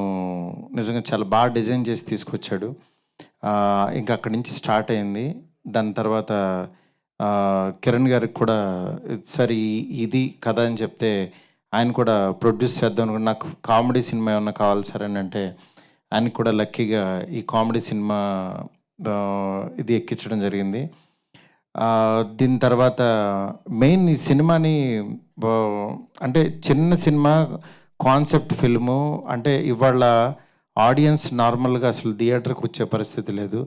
నిజంగా చాలా బాగా డిజైన్ చేసి తీసుకొచ్చాడు. ఇంకా అక్కడి నుంచి స్టార్ట్ అయింది. దాని తర్వాత కిరణ్ గారికి కూడా సరే ఇది కథ అని చెప్తే ఆయన కూడా ప్రొడ్యూస్ చేద్దాం అనుకుంటే నాకు కామెడీ సినిమా ఏమన్నా కావాలి సార్ అని అంటే ఆయనకు కూడా లక్కీగా ఈ కామెడీ సినిమా ఇది ఎక్కించడం జరిగింది. దీని తర్వాత మెయిన్ ఈ సినిమాని అంటే చిన్న సినిమా కాన్సెప్ట్ ఫిల్ము అంటే ఇవాళ ఆడియన్స్ నార్మల్గా అసలు థియేటర్కి వచ్చే పరిస్థితి లేదు.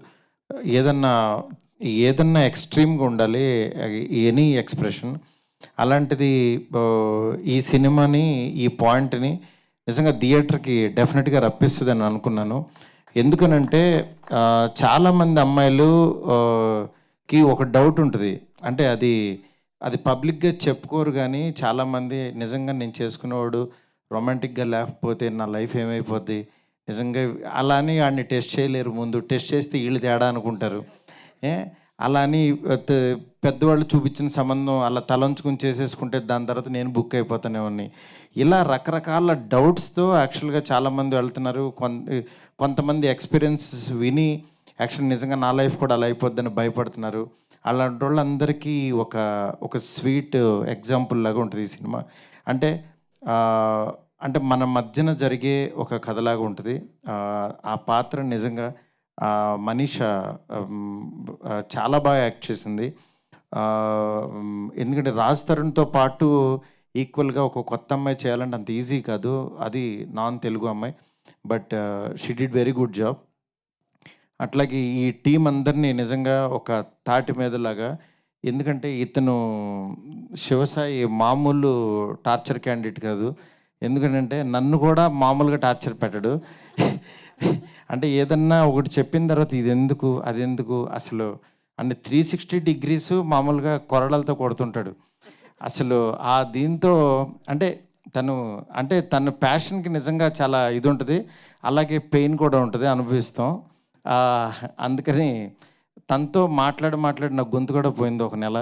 ఏదన్నా ఎక్స్ట్రీమ్గా ఉండాలి, ఎనీ ఎక్స్ప్రెషన్. అలాంటిది ఈ సినిమాని ఈ పాయింట్ని నిజంగా థియేటర్కి డెఫినెట్గా రప్పిస్తుందని అనుకున్నాను. ఎందుకనంటే చాలామంది అమ్మాయిలుకి ఒక డౌట్ ఉంటుంది. అంటే అది పబ్లిక్గా చెప్పుకోరు కానీ చాలామంది నిజంగా నేను చేసుకునేవాడు రొమాంటిక్గా లేకపోతే నా లైఫ్ ఏమైపోద్ది, నిజంగా అలా అని వాడిని టెస్ట్ చేయలేరు. ముందు టెస్ట్ చేస్తే వీళ్ళు తేడా అనుకుంటారు. అలా అని పెద్దవాళ్ళు చూపించిన సంబంధం అలా తలంచుకుని చేసేసుకుంటే దాని తర్వాత నేను బుక్ అయిపోతానేవాడిని. ఇలా రకరకాల డౌట్స్తో యాక్చువల్గా చాలామంది వెళ్తున్నారు. కొంతమంది ఎక్స్పీరియన్సెస్ విని యాక్చువల్ నిజంగా నా లైఫ్ కూడా అలా అయిపోద్దని భయపడుతున్నారు. అలాంటి వాళ్ళందరికీ ఒక స్వీట్ ఎగ్జాంపుల్ లాగా ఉంటుంది ఈ సినిమా. అంటే మన మధ్యన జరిగే ఒక కథలాగా ఉంటుంది. ఆ పాత్ర నిజంగా మనీషా చాలా బాగా యాక్ట్ చేసింది. ఎందుకంటే రాజ్ తరుణ్తో పాటు ఈక్వల్గా ఒక కొత్త అమ్మాయి చేయాలంటే అంత ఈజీ కాదు. అది నాన్ తెలుగు అమ్మాయి, but she did very good job. అట్లాగే ఈ టీం అందరినీ నిజంగా ఒక తాటి మీదలాగా, ఎందుకంటే ఇతను శివసాయి మామూలు టార్చర్ క్యాండిడేట్ కాదు. ఎందుకంటే నన్ను కూడా మామూలుగా టార్చర్ పెట్టడు. అంటే ఏదన్నా ఒకటి చెప్పిన తర్వాత ఇది ఎందుకు అది ఎందుకు అసలు అంటే 360 degrees మామూలుగా కొరడాలతో కొడుతుంటాడు. అసలు దీంతో అంటే తన ప్యాషన్కి నిజంగా చాలా ఇది ఉంటుంది. అలాగే పెయిన్ కూడా ఉంటుంది, అనుభవిస్తాం. అందుకని తనతో మాట్లాడి నా గొంతు కూడా పోయింది ఒక నెల.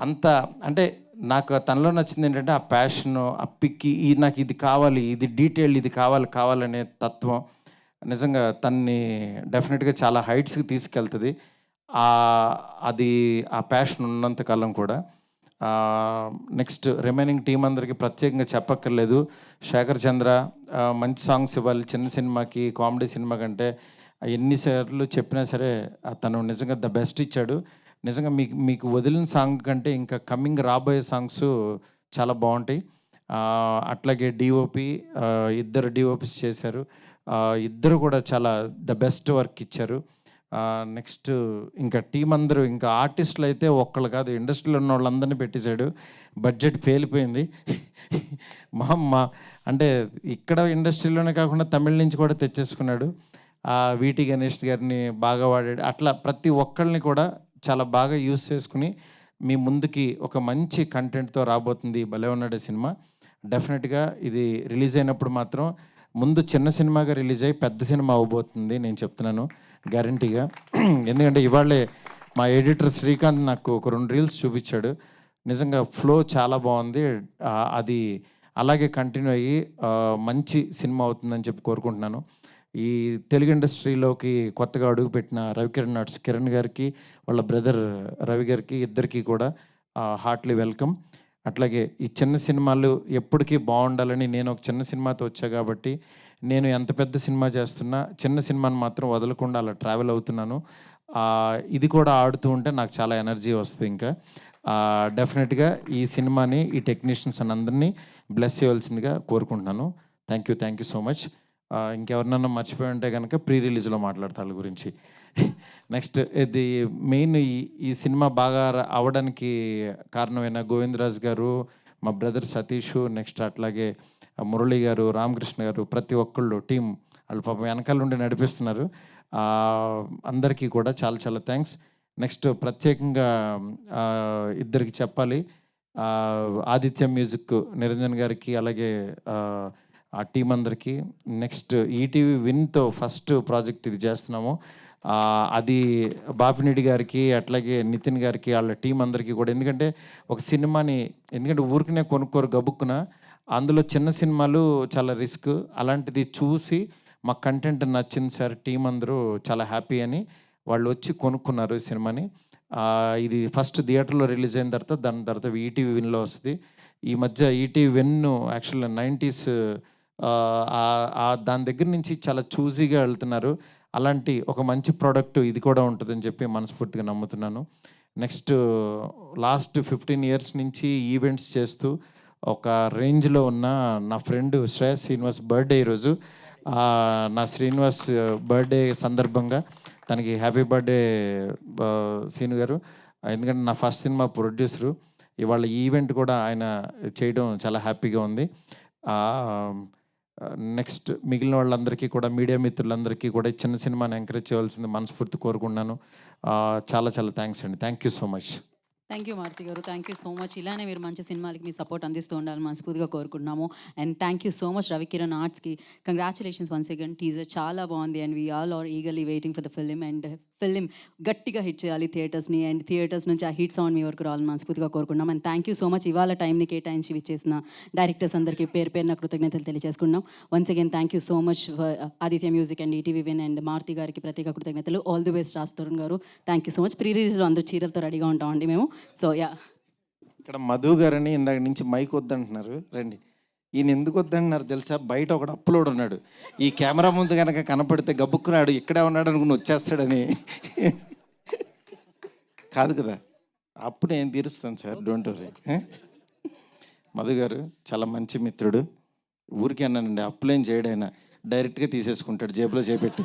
అంత అంటే నాకు తనలో నచ్చింది ఏంటంటే ఆ ప్యాషన్, ఆ పిక్కి నాకు ఇది కావాలి, ఇది డీటెయిల్, ఇది కావాలనే తత్వం నిజంగా తన్ని డెఫినెట్గా చాలా హైట్స్కి తీసుకెళ్తుంది. అది ఆ ప్యాషన్ ఉన్నంతకాలం కూడా. నెక్స్ట్ రిమైనింగ్ టీం అందరికీ ప్రత్యేకంగా చెప్పక్కర్లేదు. శేఖర్ చంద్ర మంచి సాంగ్స్ ఇవ్వాలి చిన్న సినిమాకి, కామెడీ సినిమా కంటే ఎన్నిసార్లు చెప్పినా సరే తను నిజంగా ద బెస్ట్ ఇచ్చాడు. నిజంగా మీకు వదిలిన సాంగ్ కంటే ఇంకా కమింగ్ రాబోయే సాంగ్స్ చాలా బాగుంటాయి. అట్లాగే డిఓపి ఇద్దరు డిఓపిస్ చేశారు. ఇద్దరు కూడా చాలా ద బెస్ట్ వర్క్ ఇచ్చారు. నెక్స్ట్ ఇంకా టీం అందరూ, ఇంకా ఆర్టిస్టులు అయితే ఒక్కళ్ళు కాదు, ఇండస్ట్రీలో ఉన్న వాళ్ళందరినీ పెట్టేశాడు. బడ్జెట్ పేలిపోయింది. అంటే ఇక్కడ ఇండస్ట్రీలోనే కాకుండా తమిళ నుంచి కూడా తెచ్చేసుకున్నాడు. వీటి గణేష్ గారిని బాగా వాడాడు. అట్లా ప్రతి ఒక్కళ్ళని కూడా చాలా బాగా యూజ్ చేసుకుని మీ ముందుకి ఒక మంచి కంటెంట్తో రాబోతుంది భలే ఉన్నాడే సినిమా. డెఫినెట్గా ఇది రిలీజ్ అయినప్పుడు మాత్రం ముందు చిన్న సినిమాగా రిలీజ్ అయ్యి పెద్ద సినిమా అవ్వబోతుంది, నేను చెప్తున్నాను గ్యారంటీగా. ఎందుకంటే ఇవాళే మా ఎడిటర్ శ్రీకాంత్ నాకు ఒక 2 రీల్స్ చూపించాడు. నిజంగా ఫ్లో చాలా బాగుంది. అది అలాగే కంటిన్యూ అయ్యి మంచి సినిమా అవుతుందని చెప్పి కోరుకుంటున్నాను. ఈ తెలుగు ఇండస్ట్రీలోకి కొత్తగా అడుగుపెట్టిన రవికిరణ్ ఆర్ట్స్ కిరణ్ గారికి, వాళ్ళ బ్రదర్ రవి గారికి, ఇద్దరికి కూడా హార్ట్లీ వెల్కమ్. అట్లాగే ఈ చిన్న సినిమాలు ఎప్పటికీ బాగుండాలని నేను ఒక చిన్న సినిమాతో వచ్చా కాబట్టి నేను ఎంత పెద్ద సినిమా చేస్తున్నా చిన్న సినిమాని మాత్రం వదలకుండా అలా ట్రావెల్ అవుతున్నాను. ఇది కూడా ఆడుతూ ఉంటే నాకు చాలా ఎనర్జీ వస్తుంది. ఇంకా డెఫినెట్గా ఈ సినిమాని, ఈ టెక్నీషియన్స్ అందరినీ బ్లెస్ చేయవలసిందిగా కోరుకుంటున్నాను. Thank you so much. ఇంకెవరినన్నా మర్చిపోయి ఉంటే కనుక ప్రీ రిలీజ్లో మాట్లాడతా వాళ్ళ గురించి. నెక్స్ట్ ఇది మెయిన్ ఈ సినిమా బాగా అవడానికి కారణమైన గోవిందరాజ్ గారు, మా బ్రదర్ సతీష్, నెక్స్ట్ అట్లాగే మురళి గారు, రామకృష్ణ గారు, ప్రతి ఒక్కళ్ళు టీం వాళ్ళు పాపం వెనకాల నుండి నడిపిస్తున్నారు. అందరికీ కూడా చాలా చాలా థ్యాంక్స్. నెక్స్ట్ ప్రత్యేకంగా ఇద్దరికి చెప్పాలి. ఆదిత్య మ్యూజిక్ నిరంజన్ గారికి, అలాగే ఆ టీం అందరికీ. నెక్స్ట్ ఈటీవీ విన్తో ఫస్ట్ ప్రాజెక్ట్ ఇది చేస్తున్నాము. అది బాపినీడి గారికి, అట్లాగే నితిన్ గారికి, వాళ్ళ టీం అందరికీ కూడా. ఎందుకంటే ఒక సినిమాని ఊరికనే కొనుక్కోరు గబుక్కున, అందులో చిన్న సినిమాలు చాలా రిస్క్. అలాంటిది చూసి మా కంటెంట్ నచ్చింది సార్, టీం అందరూ చాలా హ్యాపీ అని వాళ్ళు వచ్చి కొనుక్కున్నారు ఈ సినిమాని. ఇది ఫస్ట్ థియేటర్లో రిలీజ్ అయిన తర్వాత దాని తర్వాత ఈటీవీ విన్లో వస్తుంది. ఈ మధ్య ఈటీవీ విన్ యాక్చువల్గా 90s దాని దగ్గర నుంచి చాలా చూజీగా వెళ్తున్నారు. అలాంటి ఒక మంచి ప్రోడక్ట్ ఇది కూడా ఉంటుందని చెప్పి మనస్ఫూర్తిగా నమ్ముతున్నాను. నెక్స్ట్ లాస్ట్ 15 years నుంచి ఈవెంట్స్ చేస్తూ ఒక రేంజ్లో ఉన్న నా ఫ్రెండ్ శ్రేయస్ శ్రీనివాస్ బర్త్డే ఈరోజు. నా శ్రీనివాస్ బర్త్డే సందర్భంగా తనకి హ్యాపీ బర్త్డే సీను గారు. ఎందుకంటే నా ఫస్ట్ సినిమా ప్రొడ్యూసరు. ఇవాళ ఈవెంట్ కూడా ఆయన చేయడం చాలా హ్యాపీగా ఉంది. నెక్స్ట్ మిగిలిన వాళ్ళందరికీ కూడా, మీడియా మిత్రులందరికీ కూడా చిన్న సినిమాని ఎంకరేజ్ చేయవలసింది మనస్ఫూర్తి కోరుకున్నాను. చాలా చాలా థ్యాంక్స్ అండి. Thank you so much. Thank you Maruthi garu, thank you so much. ఇలానే మీరు మంచి సినిమాలకి మీ సపోర్ట్ అందిస్తూ ఉండాలని మనస్ఫూర్తిగా కోరుకుంటున్నాము. And thank you so much Ravikiran ఆర్ట్స్కి. Congratulations once again. టీజర్ చాలా బాగుంది and we all are eagerly waiting for the film. And film గట్టిగా హిట్ చేయాలి థియేటర్స్ని, అండ్ థియేటర్స్ నుంచి ఆ హిట్ సౌండ్ మీ వరకు రావాలని మనస్ఫూర్తిగా కోరుకున్నాం. And thank you so much ఇవాళ టైంని కేటాయించి ఇచ్చేసిన డైరెక్టర్స్ అందరికీ పేరున కృతజ్ఞతలు తెలియజేసుకున్నాం. Once again thank you so much Aditya music and ETV win and Maruthi గారికి ప్రత్యేక కృతజ్ఞతలు. All the best Raj Tarun గారు. Thank you so much. Pre రిలీజ్లో అందరూ చీరలతో రెడీగా ఉంటామండి మేము. సో యా, ఇక్కడ మధు గారని ఇందాక నుంచి మైక్ వద్దంటున్నారు. రండి. ఈయన ఎందుకు వద్దంటున్నారు తెలుసా? బయట ఒకడు అప్లోడ్ ఉన్నాడు, ఈ కెమెరా ముందు కనుక కనపడితే గబుక్కున్నాడు, ఇక్కడే ఉన్నాడు అనుకుని వచ్చేస్తాడని. కాదు కదా, అప్పుడు నేను తీరుస్తాను సార్, డోంట్ వరీ. మధు గారు చాలా మంచి మిత్రుడు. ఊరికే అన్నానండి, అప్పులేం చేయడైనా డైరెక్ట్గా తీసేసుకుంటాడు జేబులో చేపెట్టి.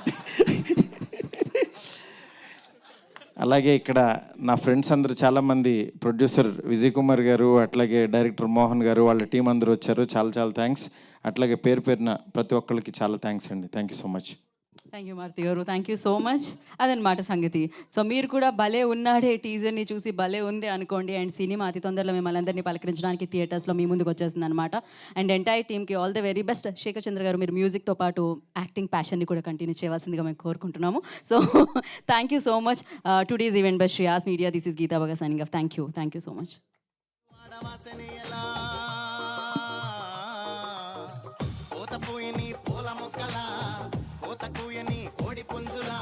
అలాగే ఇక్కడ నా ఫ్రెండ్స్ అందరూ చాలామంది, ప్రొడ్యూసర్ విజయ్ కుమార్ గారు, అట్లాగే డైరెక్టర్ మోహన్ గారు, వాళ్ళ టీం అందరూ వచ్చారు. చాలా చాలా థ్యాంక్స్. అట్లాగే పేరున ప్రతి ఒక్కరికి చాలా థ్యాంక్స్ అండి. Thank you so much. Thank you Maruthi garu, thank you so much. అదనమాట సంగతి. సో మీరు కూడా భలే ఉన్నాడే టీజర్ని చూసి భలే ఉంది అనుకోండి. అండ్ సినిమా అతి తొందరలో మిమ్మల్ని అందరినీ పలకరించడానికి థియేటర్స్లో మీ ముందుకు వచ్చేస్తుంది అనమాట. అండ్ ఎంటైర్ టీమ్కి all the very best. Shekhar Chandra గారు, మీరు మ్యూజిక్తో పాటు యాక్టింగ్ ప్యాషన్ని కూడా కంటిన్యూ చేయవలసిందిగా మేము కోరుకుంటున్నాము. So thank you so much. Today's event by Shreyas media. This is Geetha బగా signing off. Thank you so much.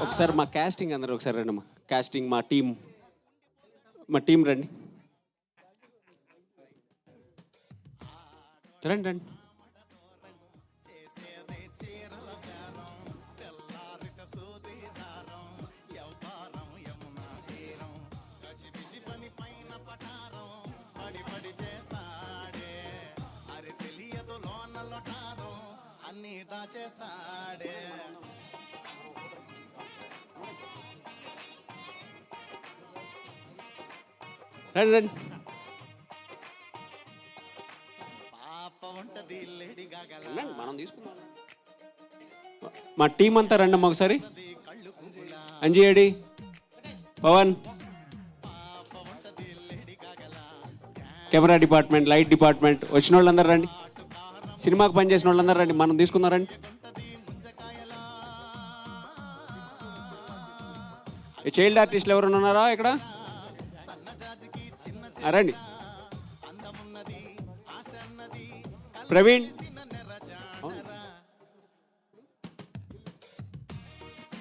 ఒకసారి మా కాస్టింగ్ అందరూ ఒకసారి రండి. మా కాస్టింగ్, మా టీం రండి. రండి రండి. చేసేది చీరల బేరం తెల్లారిత సూది దారం యవ్వారం యమునా తీరం గజిబిజి పని పైన పటారం పడి పడి చేస్తాడే అరి తెలియదు లోన లొటారం అన్నీ దాచేస్తాడే రండి రండి. పాప ఉంటది లేడి గాగల రండి, మనం తీసుకుందాం. మా టీం అంతా రండి అమ్మ ఒకసారి. అంజేడి, Pavan, camera department, light department, వచ్చిన వాళ్ళందరూ రండి. సినిమాకి పనిచేసిన వాళ్ళందరూ రండి, మనం తీసుకుందాం రండి. ఈ చైల్డ్ ఆర్టిస్టులు ఎవరైనా ఉన్నారా ఇక్కడ? రండి. ప్రవీణ్,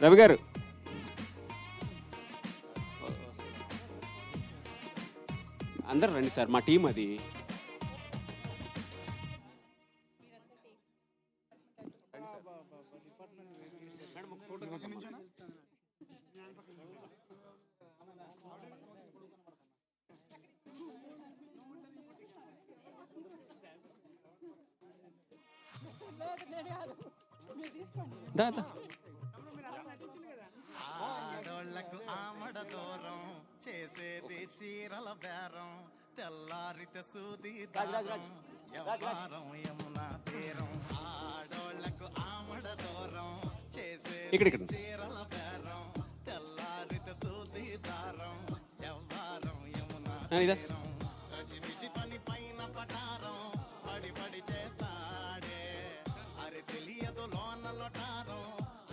రవి గారు, అందరు రండి సార్, మా టీం అది. దా దా. ఆడోళ్లకు ఆమడ దూరం చేసేది చీరల బేరం తెల్లారిత సూది దారం యవ్వారం యమునా తీరం ఆడోళ్లకు ఆమడ దూరం ఇక్కడ చేసేది చీరల బేరం తెల్లారిత సూది దారం యవ్వారం యమునా ఇదా. తీరం గజిబిజి పని పైన పటారం పడి పడి చేస్తాడే అరి తెలియదు లోన లొటారం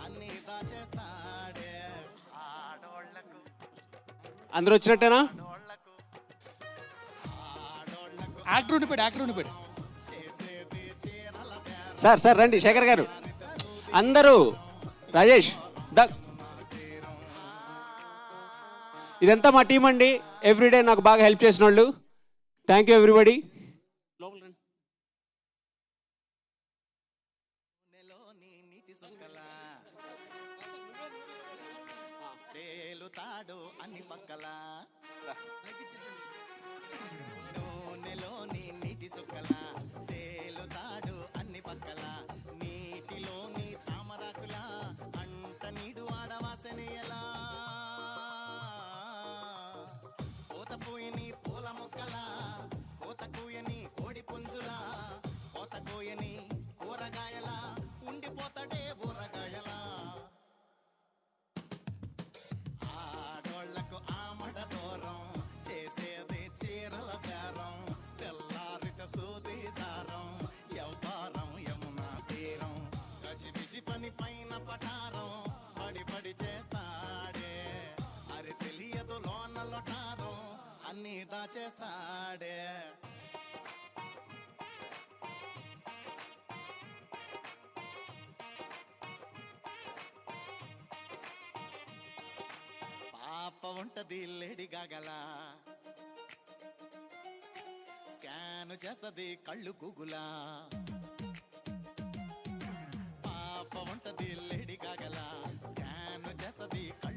అన్నీ దాచేస్తాడే ఆడోళ్లకు అందరూ వచ్చినట్టేనా? యాక్టర్ ఉండిపోయాడు, యాక్టర్ ఉండిపోయాడు. సార్ సార్ రండి, శేఖర్ గారు, అందరూ, రాజేష్ దా. ఇదంతా మా టీం అండి, ఎవ్రీడే నాకు బాగా హెల్ప్ చేసిన వాళ్ళు. Thank you everybody. తేలుతాడు అన్ని పక్కల నూనెలోని నీటి సుక్కల తేలుతాడు అన్ని పక్కల నీటిలోని తామరాకుల అంట నీడు ఆడవాసని ఎలా కోత పూయని పూల మొక్కల కోత కూయని కోడి పుంజుల కోత కోయని కూరగాయల ఉండిపోతాడే ఊరగాయల ఆడోళ్లకు ఆమడ దూరం చేసేది చీరల బేరం తెల్లారిత సూది దారం యవ్వారం యమునా తీరం గజిబిజి పని పైన పటారం పడి పడి చేస్తాడే అరి తెలియదు లోన లొటారం అన్నీ దాచేస్తాడే పాప ఉంటది లేడి గాగల స్కాన్ చేస్తది కళ్ళు గూగులా పాప ఉంటది లేడి గాగల స్కాన్ చేస్తది కళ్ళు